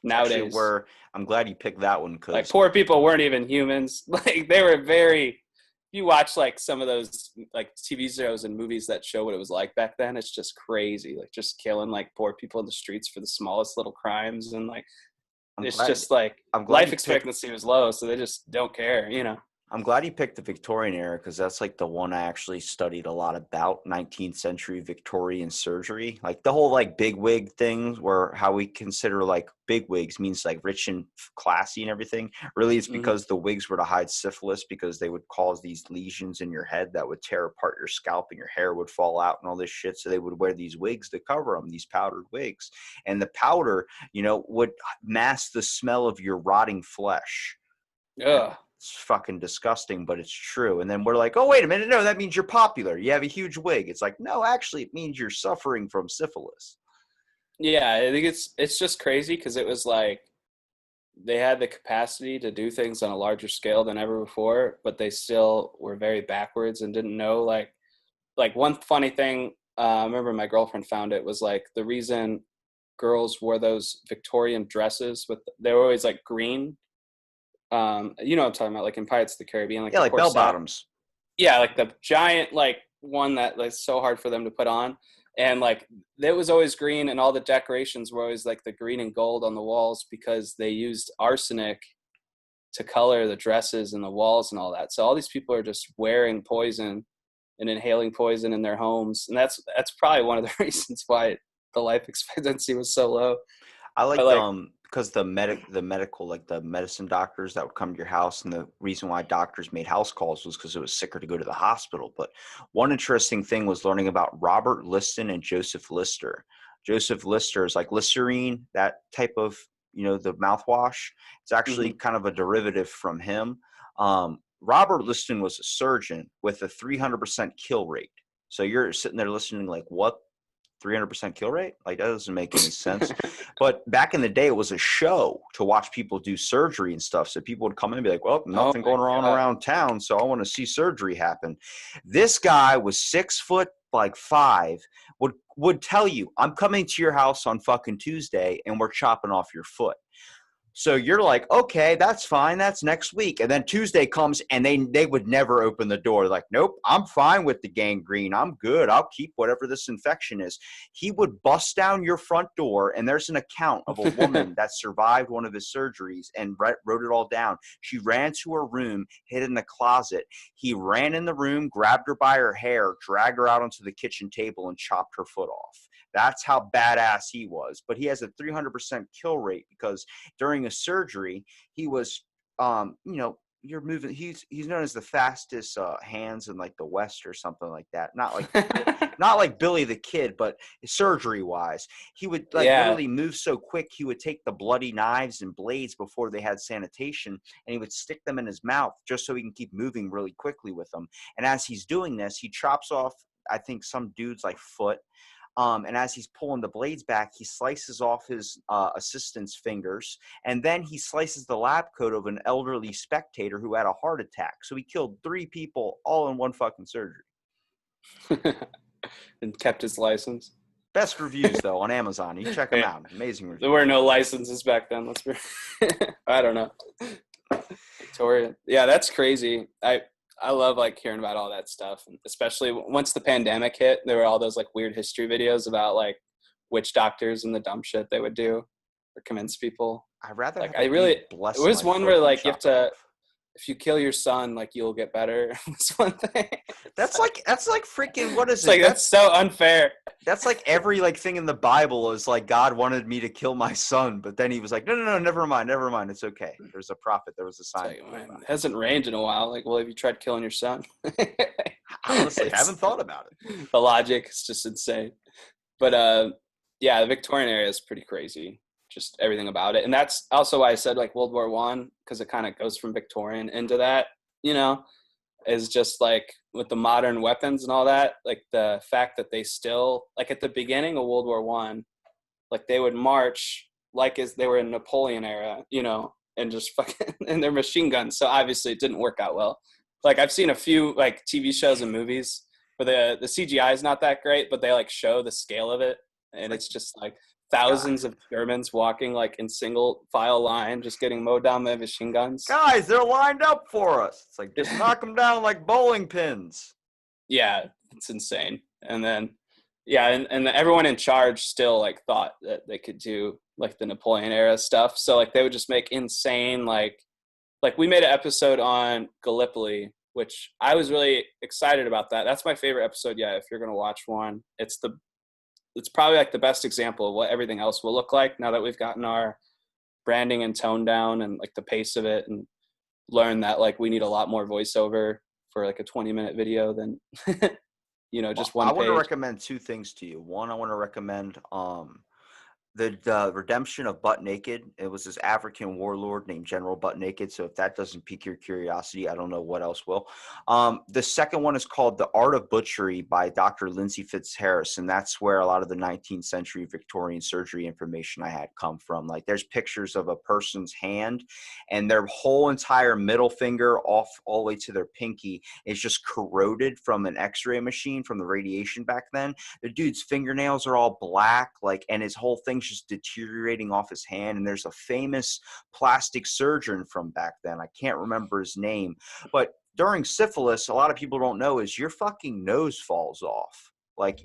Speaker 1: Actually,
Speaker 2: nowadays.
Speaker 1: I'm glad you picked that one
Speaker 2: Like
Speaker 1: because
Speaker 2: poor people weren't even humans. Like they were very. You watch like some of those like TV shows and movies that show what it was like back then. It's just crazy, like just killing like poor people in the streets for the smallest little crimes, and like
Speaker 1: I'm
Speaker 2: it's
Speaker 1: glad
Speaker 2: just like
Speaker 1: I'm glad
Speaker 2: life
Speaker 1: you picked
Speaker 2: expectancy was low, so they just don't care, you know.
Speaker 1: I'm glad you picked the Victorian era because that's like the one I actually studied a lot about 19th century Victorian surgery. Like the whole like big wig things where how we consider like big wigs means like rich and classy and everything. Really, it's
Speaker 2: Mm-hmm.
Speaker 1: because the wigs were to hide syphilis because they would cause these lesions in your head that would tear apart your scalp and your hair would fall out and all this shit. So they would wear these wigs to cover them, these powdered wigs. And the powder, would mask the smell of your rotting flesh.
Speaker 2: Ugh.
Speaker 1: It's fucking disgusting, but it's true. And then we're like, oh, wait a minute. No, that means you're popular. You have a huge wig. It's like, no, actually, it means you're suffering from syphilis.
Speaker 2: Yeah, I think it's just crazy because it was like they had the capacity to do things on a larger scale than ever before, but they still were very backwards and didn't know like one funny thing. I remember my girlfriend found it was like the reason girls wore those Victorian dresses with they were always like green. You know what I'm talking about, like in Pirates of the Caribbean, like
Speaker 1: Yeah,
Speaker 2: the
Speaker 1: like bell
Speaker 2: corset.
Speaker 1: bottoms.
Speaker 2: Yeah, like the giant like one that like so hard for them to put on. And like it was always green and all the decorations were always like the green and gold on the walls because they used arsenic to color the dresses and the walls and all that. So all these people are just wearing poison and inhaling poison in their homes. And that's probably one of the reasons why the life expectancy was so low.
Speaker 1: I
Speaker 2: But
Speaker 1: like
Speaker 2: like
Speaker 1: because the medical like the medicine doctors that would come to your house, and the reason why doctors made house calls was because it was sicker to go to the hospital. But one interesting thing was learning about Robert Liston and Joseph Lister. Joseph Lister is like Listerine, that type of the mouthwash. It's actually
Speaker 2: mhm.
Speaker 1: kind of a derivative from him. Robert Liston was a surgeon with a 300% kill rate. So you're sitting there listening like, what? 300% kill rate? Like that doesn't make any sense. But back in the day, it was a show to watch people do surgery and stuff. So people would come in and be like, well,
Speaker 2: Oh
Speaker 1: nothing
Speaker 2: my
Speaker 1: going on
Speaker 2: god.
Speaker 1: around town, so I want to see surgery happen. This guy was 6 foot like 5, would tell you, I'm coming to your house on fucking Tuesday and we're chopping off your foot. So you're like, okay, that's fine. That's next week. And then Tuesday comes and they would never open the door. Like, nope, I'm fine with the gangrene. I'm good. I'll keep whatever this infection is. He would bust down your front door, and there's an account of a woman that survived one of his surgeries and wrote it all down. She ran to her room, hid in the closet. He ran in the room, grabbed her by her hair, dragged her out onto the kitchen table, and chopped her foot off. That's how badass he was. But he has a 300% kill rate because during a surgery, he was, you're moving. He's known as the fastest hands in like the West or something like that. Not like Billy the Kid, but surgery wise, he would like
Speaker 2: Yeah.
Speaker 1: literally move so quick. He would take the bloody knives and blades before they had sanitation, and he would stick them in his mouth just so he can keep moving really quickly with them. And as he's doing this, he chops off, I think, some dude's like foot. And as he's pulling the blades back, he slices off his assistant's fingers, and then he slices the lab coat of an elderly spectator who had a heart attack. So he killed 3 people all in one fucking surgery.
Speaker 2: And kept his license.
Speaker 1: Best reviews, though, on Amazon. You check them out. Amazing
Speaker 2: There were
Speaker 1: reviews.
Speaker 2: no licenses back then. Let's be. I don't know. Victoria. Yeah, that's crazy. I love like hearing about all that stuff, and especially once the pandemic hit. There were all those like weird history videos about like witch doctors and the dumb shit they would do or convince people.
Speaker 1: I'd rather
Speaker 2: Like
Speaker 1: have
Speaker 2: I
Speaker 1: a
Speaker 2: really,
Speaker 1: dude
Speaker 2: it
Speaker 1: bless
Speaker 2: was
Speaker 1: my
Speaker 2: one
Speaker 1: foot
Speaker 2: where
Speaker 1: than
Speaker 2: like you have
Speaker 1: chop it
Speaker 2: to,
Speaker 1: off.
Speaker 2: if you kill your son, like you'll get better. That's one thing.
Speaker 1: That's like freaking, what is
Speaker 2: It's
Speaker 1: it?
Speaker 2: like that's so unfair.
Speaker 1: That's like every like thing in the Bible is like God wanted me to kill my son, but then he was like, no, never mind, it's okay. There's a prophet, there was a
Speaker 2: It's
Speaker 1: sign.
Speaker 2: like, man, it hasn't rained in a while. Like, well, have you tried killing your son?
Speaker 1: I honestly haven't thought about it.
Speaker 2: The logic is just insane. But yeah, the Victorian era is pretty crazy. Just everything about it, and that's also why I said like World War One, because it kind of goes from Victorian into that. You know, is just like with the modern weapons and all that. Like the fact that they still like at the beginning of World War One, like they would march like as they were in Napoleon era, you know, and just fucking and their machine guns. So obviously it didn't work out well. Like I've seen a few like TV shows and movies where the CGI is not that great, but they like show the scale of it, and
Speaker 1: Like,
Speaker 2: it's just like
Speaker 1: God,
Speaker 2: thousands of Germans walking like in single file line, just getting mowed down by machine guns.
Speaker 1: guys, they're lined up for us. It's like, just knock them down like bowling pins.
Speaker 2: Yeah, it's insane. And then yeah, and everyone in charge still like thought that they could do like the Napoleon era stuff. So like they would just make insane like we made an episode on Gallipoli, which I was really excited about that. That's my favorite episode. Yeah, if you're gonna watch one, it's probably like the best example of what everything else will look like now that we've gotten our branding and tone down and like the pace of it, and learn that like we need a lot more voiceover for like a 20-minute video than you know,
Speaker 1: Well,
Speaker 2: just
Speaker 1: I
Speaker 2: one
Speaker 1: want to
Speaker 2: page.
Speaker 1: recommend two things to you. One, I want to recommend the redemption of Butt Naked. It was this African warlord named General Butt Naked. So if that doesn't pique your curiosity, I don't know what else will. The second one is called The Art of Butchery by Dr. Lindsay Fitzharris, and that's where a lot of the 19th century Victorian surgery information I had come from. Like there's pictures of a person's hand, and their whole entire middle finger off all the way to their pinky is just corroded from an X-ray machine from the radiation back then. The dude's fingernails are all black, like, and his whole thing's just deteriorating off his hand. And there's a famous plastic surgeon from back then. I can't remember his name, but during syphilis, a lot of people don't know is your fucking nose falls off. Like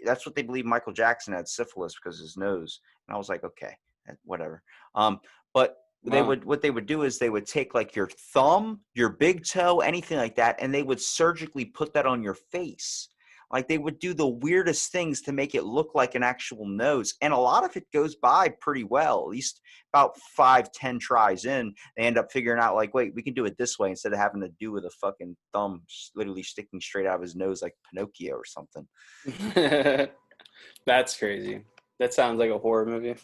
Speaker 1: that's what they believe Michael Jackson had syphilis because of his nose. And I was like, okay, whatever. But
Speaker 2: Wow.
Speaker 1: what they would do is they would take like your thumb, your big toe, anything like that, and they would surgically put that on your face. Like they would do the weirdest things to make it look like an actual nose. And a lot of it goes by pretty well. At least about 5-10 tries in, they end up figuring out like, wait, we can do it this way instead of having to do with a fucking thumb literally sticking straight out of his nose like Pinocchio or something.
Speaker 2: That's crazy. That sounds like a horror movie.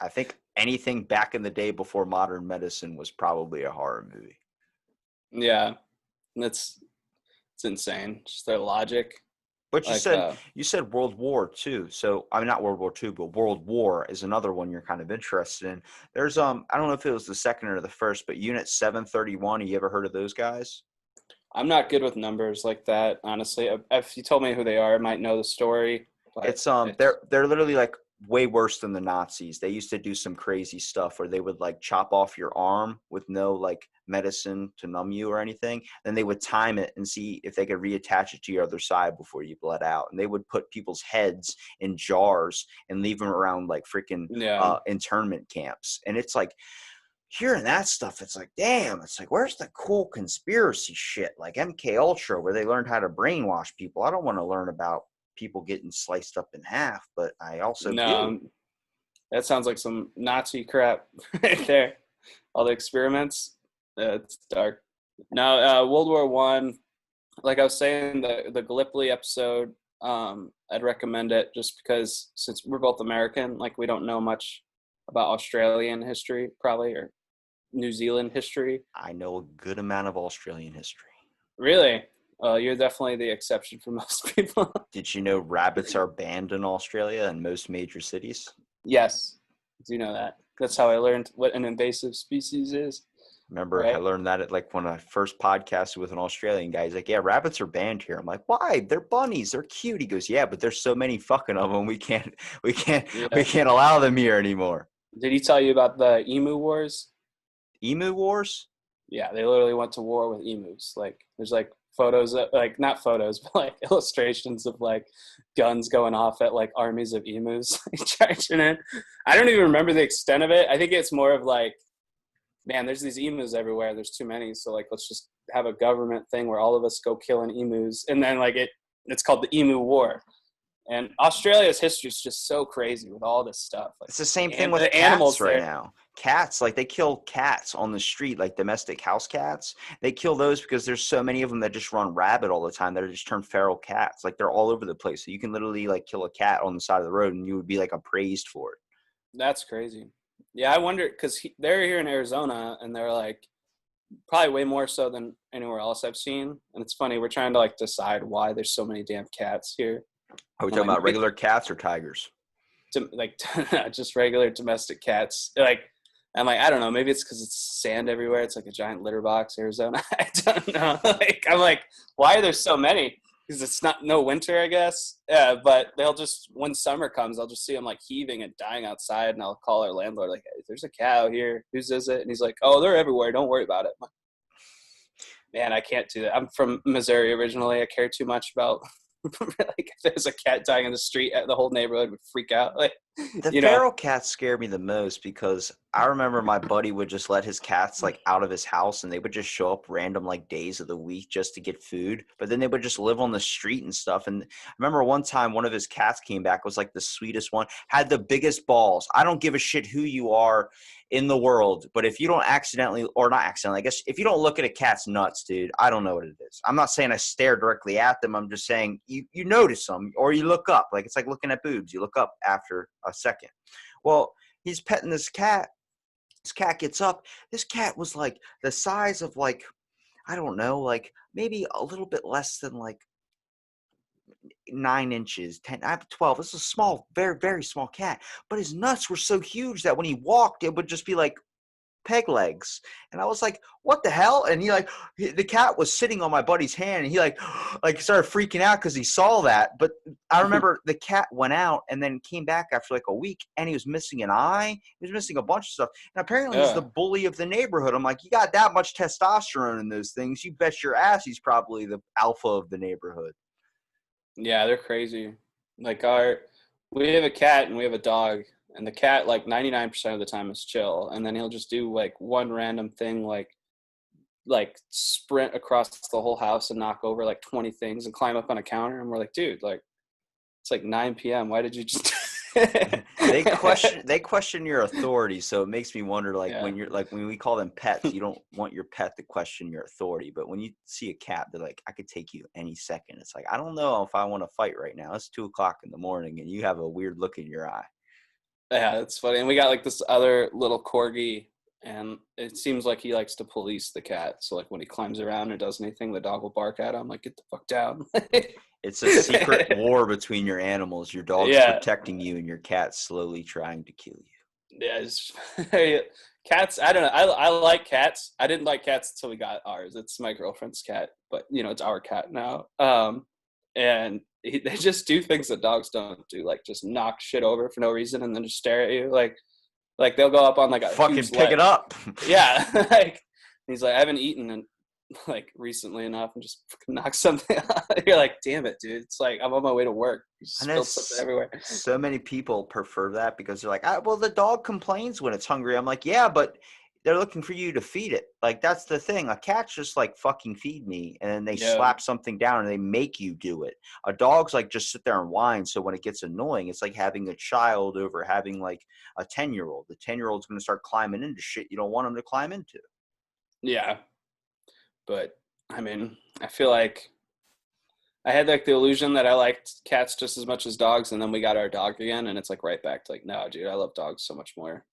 Speaker 1: I think anything back in the day before modern medicine was probably a horror movie.
Speaker 2: Yeah, that's it's insane. Just their logic.
Speaker 1: But
Speaker 2: Like,
Speaker 1: you said World War II. So I mean not World War II, but World War is another one you're kind of interested in. There's I don't know if it was the second or the first, but Unit 731. Have you ever heard of those guys?
Speaker 2: I'm not good with numbers like that, honestly. If you told me who they are, I might know the story. But
Speaker 1: It's
Speaker 2: it's
Speaker 1: they're literally like way worse than the Nazis. They used to do some crazy stuff where they would like chop off your arm with no like medicine to numb you or anything. Then they would time it and see if they could reattach it to your other side before you bled out. And they would put people's heads in jars and leave them around like freaking
Speaker 2: yeah,
Speaker 1: internment camps. And it's like hearing that stuff, it's like, damn, it's like, where's the cool conspiracy shit like MK Ultra where they learned how to brainwash people? I don't want to learn about people getting sliced up in half, but I also do.
Speaker 2: no, that sounds like some Nazi crap right there. All the experiments. It's dark. No, World War One. Like I was saying, the Gallipoli episode. I'd recommend it just because since we're both American, like we don't know much about Australian history, probably, or New Zealand history.
Speaker 1: I know a good amount of Australian history.
Speaker 2: Really? You're definitely the exception for most people.
Speaker 1: Did you know rabbits are banned in Australia in most major cities?
Speaker 2: Yes, I do know that. That's how I learned what an invasive species is,
Speaker 1: Remember, I
Speaker 2: right?
Speaker 1: learned that at like when I first podcasted with an Australian guy. He's like, "Yeah, rabbits are banned here." I'm like, "Why? They're bunnies. They're cute." He goes, "Yeah, but there's so many fucking of them. We
Speaker 2: Yeah.
Speaker 1: can't allow them here anymore."
Speaker 2: Did he tell you about the emu wars?
Speaker 1: Emu wars?
Speaker 2: Yeah, they literally went to war with emus. Like, there's like photos, of, like not photos, but like illustrations of like guns going off at like armies of emus like, charging in. I don't even remember the extent of it. I think it's more of like, man, there's these emus everywhere. There's too many, so like let's just have a government thing where all of us go killing emus, and then like it's called the Emu War. And Australia's history is just so crazy with all this stuff. Like
Speaker 1: It's the same thing with
Speaker 2: the
Speaker 1: cats
Speaker 2: animals
Speaker 1: right
Speaker 2: there.
Speaker 1: now. Cats, like they kill cats on the street, like domestic house cats. They kill those because there's so many of them that just run rabid all the time that are just turned feral cats. Like they're all over the place. So you can literally like kill a cat on the side of the road and you would be like appraised for it.
Speaker 2: That's crazy. Yeah, I wonder because they're here in Arizona and they're like probably way more so than anywhere else I've seen. And it's funny, we're trying to like decide why there's so many damn cats here.
Speaker 1: Are we
Speaker 2: I'm
Speaker 1: talking
Speaker 2: like,
Speaker 1: about regular cats or tigers?
Speaker 2: like just regular domestic cats. Like I'm like, I don't know, maybe it's because it's sand everywhere. It's like a giant litter box, Arizona. I don't know. Like I'm like, why are there so many? Because it's not no winter, I guess. Yeah, but they'll just when summer comes, I'll just see them like heaving and dying outside, and I'll call our landlord like, hey, there's a cow here. Whose is it? And he's like, oh, they're everywhere. Don't worry about it. I'm like, man, I can't do that. I'm from Missouri originally. I care too much about like if there's a cat dying in the street, the whole neighborhood would freak out. Like,
Speaker 1: The
Speaker 2: you know,
Speaker 1: feral cats scare me the most because I remember my buddy would just let his cats like out of his house and they would just show up random like days of the week just to get food. But then they would just live on the street and stuff. And I remember one time one of his cats came back, was like the sweetest one, had the biggest balls. I don't give a shit who you are in the world, but if you don't accidentally, or not accidentally, I guess if you don't look at a cat's nuts, dude, I don't know what it is. I'm not saying I stare directly at them. I'm just saying you notice them or you look up. Like it's like looking at boobs. You look up after a second. Well, he's petting this cat. This cat gets up. This cat was like the size of like, I don't know, like maybe a little bit less than like 9 inches, 10, I have 12. This is a small, very, very small cat. But his nuts were so huge that when he walked, it would just be like peg legs. And I was like, what the hell? And the cat was sitting on my buddy's hand and he like started freaking out because he saw that. But I remember the cat went out and then came back after like a week and he was missing an eye. He was missing a bunch of stuff. And apparently he's the bully of the neighborhood. I'm like, you got that much testosterone in those things. You bet your ass he's probably the alpha of the neighborhood.
Speaker 2: yeah, they're crazy. Like we have a cat and we have a dog, and the cat like 99% of the time is chill, and then he'll just do like one random thing like sprint across the whole house and knock over like 20 things and climb up on a counter, and we're like, dude, like it's like 9 p.m. Why did you just
Speaker 1: They question your authority, so it makes me wonder like
Speaker 2: yeah.
Speaker 1: when we call them pets, you don't want your pet to question your authority, but when you see a cat, they're like, I could take you any second. It's like, I don't know if I want to fight right now. It's 2 o'clock in the morning and you have a weird look in your eye.
Speaker 2: Yeah, it's funny. And we got like this other little corgi, and it seems like he likes to police the cat. So like when he climbs around or does anything, the dog will bark at him like, get the fuck down.
Speaker 1: It's a secret war between your animals. Your dog's
Speaker 2: Yeah.
Speaker 1: protecting you and your cat's slowly trying to kill you.
Speaker 2: Yeah, it's, cats. I don't know. I like cats. I didn't like cats until we got ours. It's my girlfriend's cat, but you know it's our cat now. And they just do things that dogs don't do, like just knock shit over for no reason and then just stare at you. Like they'll go up on like a
Speaker 1: Fucking
Speaker 2: huge
Speaker 1: pick
Speaker 2: ledge.
Speaker 1: it up.
Speaker 2: Yeah, like he's like, I haven't eaten in like recently enough, and just knock something out. You're like, damn it, dude. It's like I'm on my way to work. You
Speaker 1: I know
Speaker 2: spilled something everywhere.
Speaker 1: so many people prefer that because they're like, well, the dog complains when it's hungry. I'm like, yeah, but they're looking for you to feed it. Like, that's the thing. A cat's just like, fucking feed me. And then they
Speaker 2: Yeah.
Speaker 1: slap something down and they make you do it. A dog's like, just sit there and whine. So when it gets annoying, it's like having a child over having like a 10-year-old. The 10-year-old's going to start climbing into shit you don't want them to climb into.
Speaker 2: Yeah. But I mean, I feel like I had like the illusion that I liked cats just as much as dogs, and then we got our dog again, and it's like right back to like, no, dude, I love dogs so much more.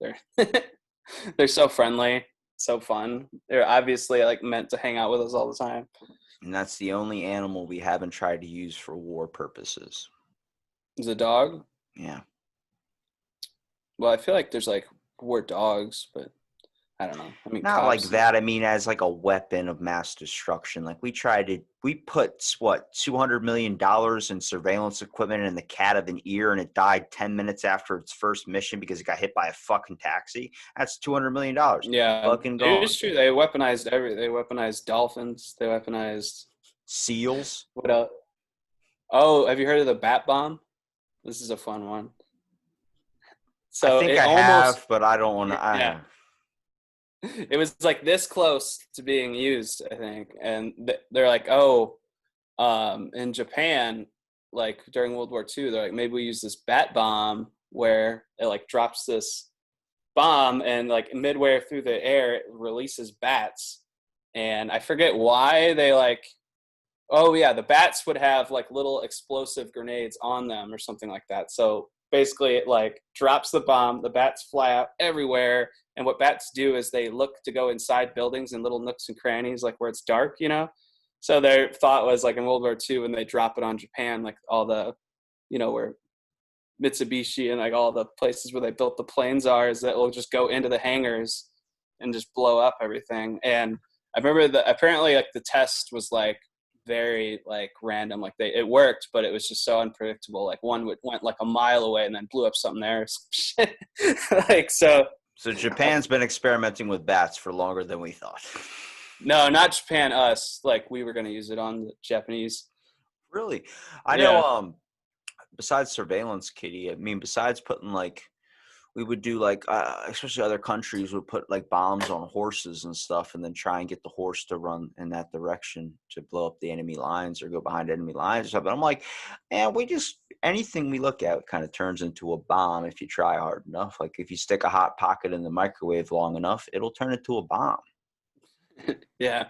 Speaker 2: They're so friendly, so fun. They're obviously like meant to hang out with us all the time.
Speaker 1: And that's the only animal we haven't tried to use for war purposes.
Speaker 2: Is a dog?
Speaker 1: Yeah.
Speaker 2: Well, I feel like there's like war dogs, but I don't know. I mean,
Speaker 1: Not like
Speaker 2: cops.
Speaker 1: that. I mean, as like a weapon of mass destruction. Like we put what $200 million in surveillance equipment in the cat of an ear, and it died 10 minutes after its first mission because it got hit by a fucking taxi. That's $200 million.
Speaker 2: Yeah,
Speaker 1: Fucking
Speaker 2: it
Speaker 1: gone.
Speaker 2: is true. They weaponized They weaponized dolphins. They weaponized
Speaker 1: Seals.
Speaker 2: what else? Oh, have you heard of the bat bomb? This is a fun one.
Speaker 1: I
Speaker 2: So
Speaker 1: think
Speaker 2: it
Speaker 1: I
Speaker 2: almost,
Speaker 1: have, but I don't want to.
Speaker 2: yeah, it was like this close to being used, I think. And they're like, oh, in Japan, like during World War II, they're like, maybe we use this bat bomb where it like drops this bomb and like midway through the air, it releases bats. And I forget why they like, oh yeah, the bats would have like little explosive grenades on them or something like that. So basically it like drops the bomb, the bats fly out everywhere. And what bats do is they look to go inside buildings and little nooks and crannies, like where it's dark, you know? So their thought was like in World War II, when they drop it on Japan, like all the, where Mitsubishi and like all the places where they built the planes are, is that it will just go into the hangars and just blow up everything. And I remember that apparently like the test was like very like random, like it worked, but it was just so unpredictable. Like one went like a mile away and then blew up something there or some shit. Like so
Speaker 1: So Japan's been experimenting with bats for longer than we thought.
Speaker 2: no, not Japan, us. Like we were gonna use it on the Japanese.
Speaker 1: Really? I know
Speaker 2: Yeah.
Speaker 1: besides surveillance, Kitty, I mean besides putting like we would do like especially other countries would put like bombs on horses and stuff and then try and get the horse to run in that direction to blow up the enemy lines or go behind enemy lines or something. I'm like, man, we just anything we look at kind of turns into a bomb if you try hard enough. Like if you stick a hot pocket in the microwave long enough, it'll turn into a bomb.
Speaker 2: Yeah.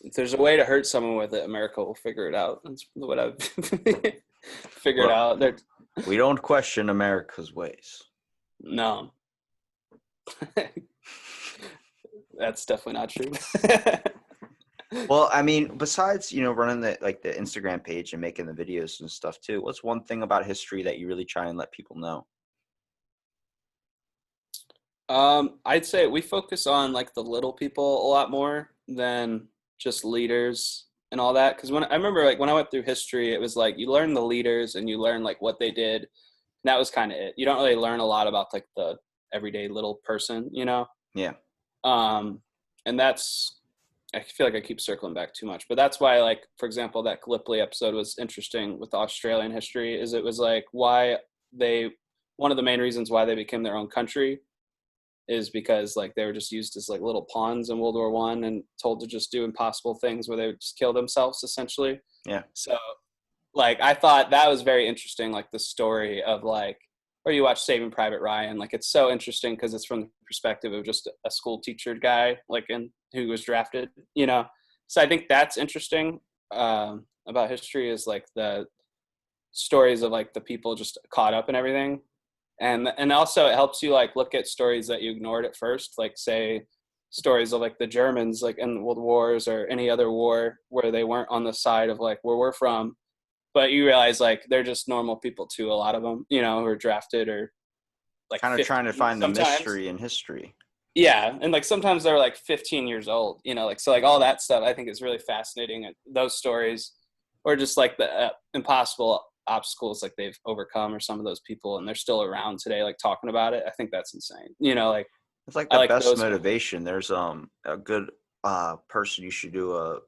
Speaker 2: If there's a way to hurt someone with it, America will figure it out. That's what I've figured
Speaker 1: Well,
Speaker 2: out.
Speaker 1: we don't question America's ways.
Speaker 2: No, that's definitely not true.
Speaker 1: Well, I mean, besides, running the Instagram page and making the videos and stuff too, what's one thing about history that you really try and let people know?
Speaker 2: I'd say we focus on like the little people a lot more than just leaders and all that. Because when I remember, like when I went through history, it was like you learn the leaders and you learn like what they did. And that was kind of it. You don't really learn a lot about like the everyday little person.
Speaker 1: Yeah.
Speaker 2: Um, and that's I feel like I keep circling back too much, but that's why, like for example, that Gallipoli episode was interesting with Australian history. Is it was like why they one of the main reasons why they became their own country is because like they were just used as like little pawns in World War I and told to just do impossible things where they would just kill themselves essentially.
Speaker 1: Yeah.
Speaker 2: So like I thought that was very interesting, like the story of like, or you watch Saving Private Ryan, like it's so interesting because it's from the perspective of just a school teacher guy, like in who was drafted. So I think that's interesting about history is like the stories of like the people just caught up in everything, and also it helps you like look at stories that you ignored at first, like say stories of like the Germans like in the World Wars or any other war where they weren't on the side of like where we're from, but you realize like they're just normal people too, a lot of them, who are drafted or like
Speaker 1: Kind of trying to
Speaker 2: 15
Speaker 1: find the
Speaker 2: sometimes.
Speaker 1: mystery in history.
Speaker 2: Yeah, and like sometimes they're like 15 years old, like so like all that stuff I think is really fascinating, and those stories or just like the impossible obstacles like they've overcome or some of those people and they're still around today like talking about it. I think that's insane. Like
Speaker 1: It's like
Speaker 2: I
Speaker 1: the
Speaker 2: like
Speaker 1: best
Speaker 2: those.
Speaker 1: motivation. There's a good person you should do a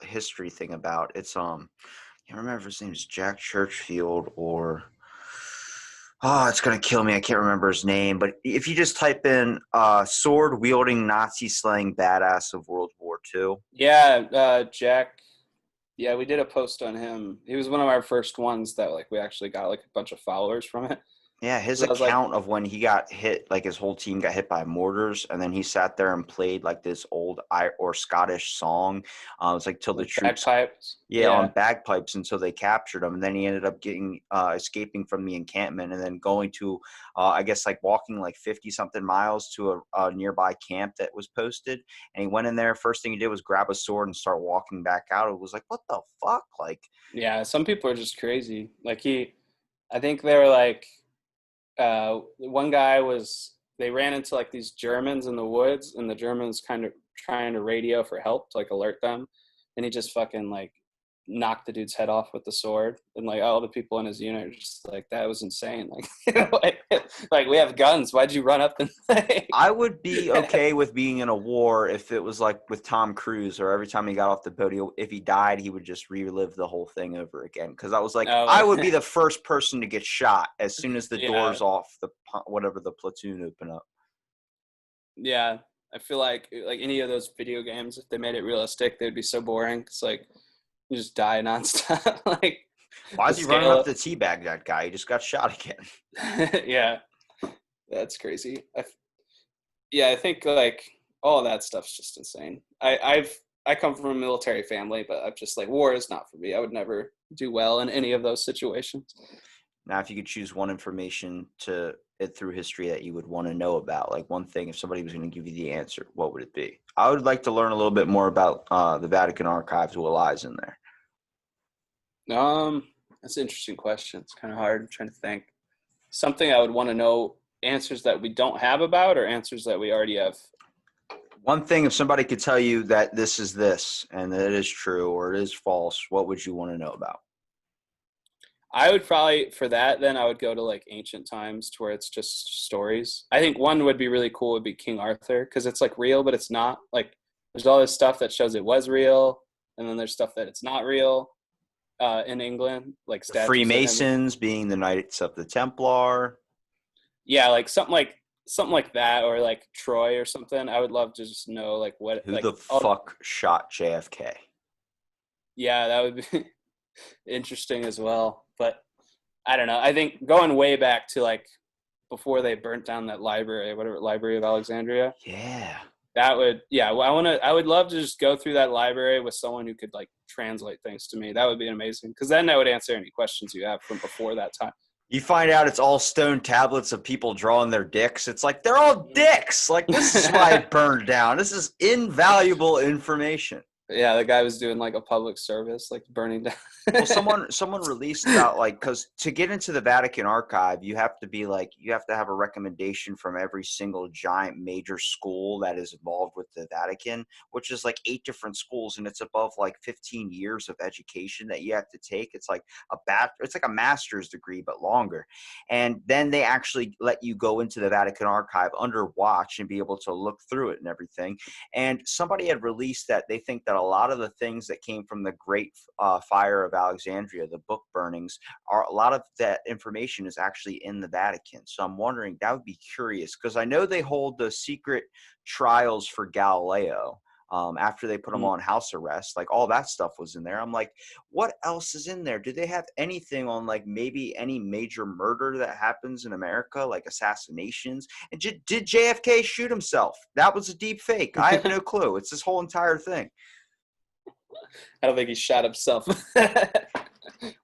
Speaker 1: history thing about. It's I can't remember if his name is Jack Churchfield or it's gonna kill me. I can't remember his name. But if you just type in sword wielding Nazi slaying badass of World War II.
Speaker 2: Yeah, Jack. Yeah, we did a post on him. He was one of our first ones that like we actually got like a bunch of followers from it.
Speaker 1: Yeah, his
Speaker 2: 'Cause I was like,
Speaker 1: account of when he got hit, like his whole team got hit by mortars, and then he sat there and played like this old or Scottish song. It's like till the troops,
Speaker 2: bagpipes.
Speaker 1: yeah, on
Speaker 2: Yeah,
Speaker 1: bagpipes until they captured him, and then he ended up getting escaping from the encampment and then going to, I guess, like walking like 50 something miles to a nearby camp that was posted, and he went in there. First thing he did was grab a sword and start walking back out. It was like, what the fuck, like.
Speaker 2: yeah. Some people are just crazy. Like I think they were like, one guy was they ran into like these Germans in the woods, and the Germans kind of trying to radio for help to like alert them, and he just fucking like knocked the dude's head off with the sword, and like all the people in his unit are just like, that was insane. Like, you know, like we have guns. Why'd you run up and like?
Speaker 1: I would be okay with being in a war if it was like with Tom Cruise, or every time he got off the boat, if he died, he would just relive the whole thing over again. Because I was like, I would be the first person to get shot as soon as the doors off the whatever the platoon open up.
Speaker 2: Yeah, I feel like any of those video games, if they made it realistic, they'd be so boring. It's like you just die nonstop. Like,
Speaker 1: why is he running up to teabag that guy? He just got shot again.
Speaker 2: Yeah, that's crazy. I think like all of that stuff's just insane. I come from a military family, but I'm just like, war is not for me. I would never do well in any of those situations.
Speaker 1: Now, if you could choose one information through history that you would want to know about, like one thing, if somebody was going to give you the answer, what would it be? I would like to learn a little bit more about the Vatican archives, what lies in there.
Speaker 2: That's an interesting question. It's kind of hard. I'm trying to think. Something I would want to know, answers that we don't have about, or answers that we already have.
Speaker 1: One thing, if somebody could tell you that this is this and that it is true or it is false, what would you want to know about?
Speaker 2: I would probably, for that, then I would go to like ancient times to where it's just stories. I think one would be really cool would be King Arthur, because it's like real, but it's not. Like there's all this stuff that shows it was real, and then there's stuff that it's not real in England, like statues.
Speaker 1: Freemasons being the Knights of the Templar.
Speaker 2: Yeah, like something like that, or like Troy or something. I would love to just know like what.
Speaker 1: Who
Speaker 2: like,
Speaker 1: the fuck shot JFK?
Speaker 2: Yeah, that would be interesting as well. But I don't know. I think going way back to like before they burnt down that library, whatever, Library of Alexandria.
Speaker 1: Yeah.
Speaker 2: That would, yeah. Well, I would love to just go through that library with someone who could like translate things to me. That would be amazing, because then I would answer any questions you have from before that time.
Speaker 1: You find out it's all stone tablets of people drawing their dicks. It's like, they're all dicks. Like, this is why it burned down. This is invaluable information.
Speaker 2: Yeah, the guy was doing like a public service, like burning down.
Speaker 1: Well, someone released about like, because to get into the Vatican archive, you have to have a recommendation from every single giant major school that is involved with the Vatican, which is like 8 different schools, and it's above like 15 years of education that you have to take. It's like it's like a master's degree, but longer. And then they actually let you go into the Vatican archive under watch and be able to look through it and everything. And somebody had released that they think that a lot of the things that came from the Great Fire of Alexandria, the book burnings, a lot of that information is actually in the Vatican. So I'm wondering, that would be curious, because I know they hold the secret trials for Galileo after they put him on house arrest. Like, all that stuff was in there. I'm like, what else is in there? Do they have anything on like maybe any major murder that happens in America, like assassinations? And did JFK shoot himself? That was a deep fake. I have no clue. It's this whole entire thing.
Speaker 2: I don't think he shot himself.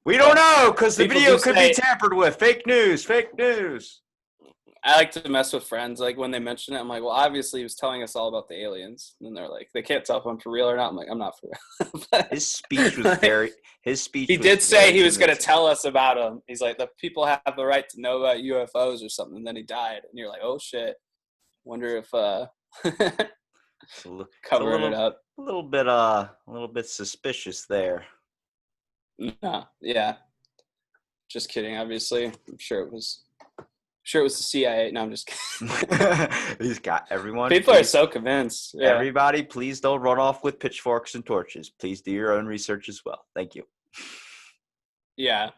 Speaker 1: We don't know, because the video could be tampered with. Fake news.
Speaker 2: I like to mess with friends. Like when they mention it, I'm like, well, obviously he was telling us all about the aliens. And then they're like, they can't tell if I'm for real or not. I'm like, I'm not for real.
Speaker 1: His speech was very.
Speaker 2: He did say he was going to tell us about them. He's like, the people have the right to know about UFOs or something. And then he died, and you're like, oh shit. Wonder if covering it up.
Speaker 1: A little bit suspicious there.
Speaker 2: No, yeah. Just kidding. Obviously, I'm sure it was the CIA. No, I'm just kidding.
Speaker 1: He's got everyone.
Speaker 2: People are so convinced. Yeah.
Speaker 1: Everybody, please don't run off with pitchforks and torches. Please do your own research as well. Thank you.
Speaker 2: Yeah,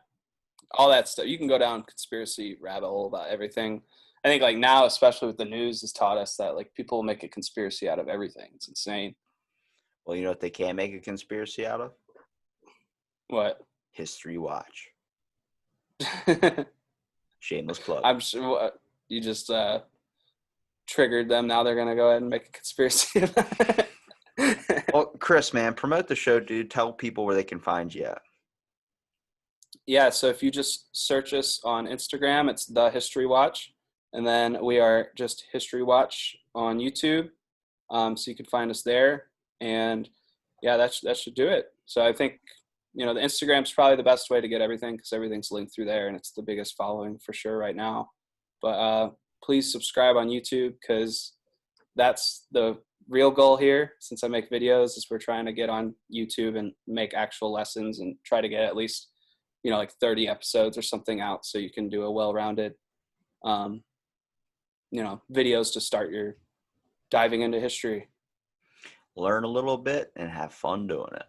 Speaker 2: all that stuff. You can go down conspiracy rabbit hole about everything. I think like now, especially with the news, has taught us that like people will make a conspiracy out of everything. It's insane.
Speaker 1: Well, you know what they can make a conspiracy out of?
Speaker 2: What?
Speaker 1: History Watch. Shameless plug.
Speaker 2: I'm sure you just triggered them. Now they're going to go ahead and make a conspiracy about it.
Speaker 1: Well, Chris, man, promote the show, dude. Tell people where they can find you at.
Speaker 2: Yeah, so if you just search us on Instagram, it's The History Watch. And then we are just History Watch on YouTube. So you can find us there. And yeah, that should do it. So I think, the Instagram's probably the best way to get everything, because everything's linked through there, and it's the biggest following for sure right now. But please subscribe on YouTube, because that's the real goal here. Since I make videos, is we're trying to get on YouTube and make actual lessons and try to get at least, like 30 episodes or something out, so you can do a well-rounded, videos to start your diving into history.
Speaker 1: Learn a little bit and have fun doing it.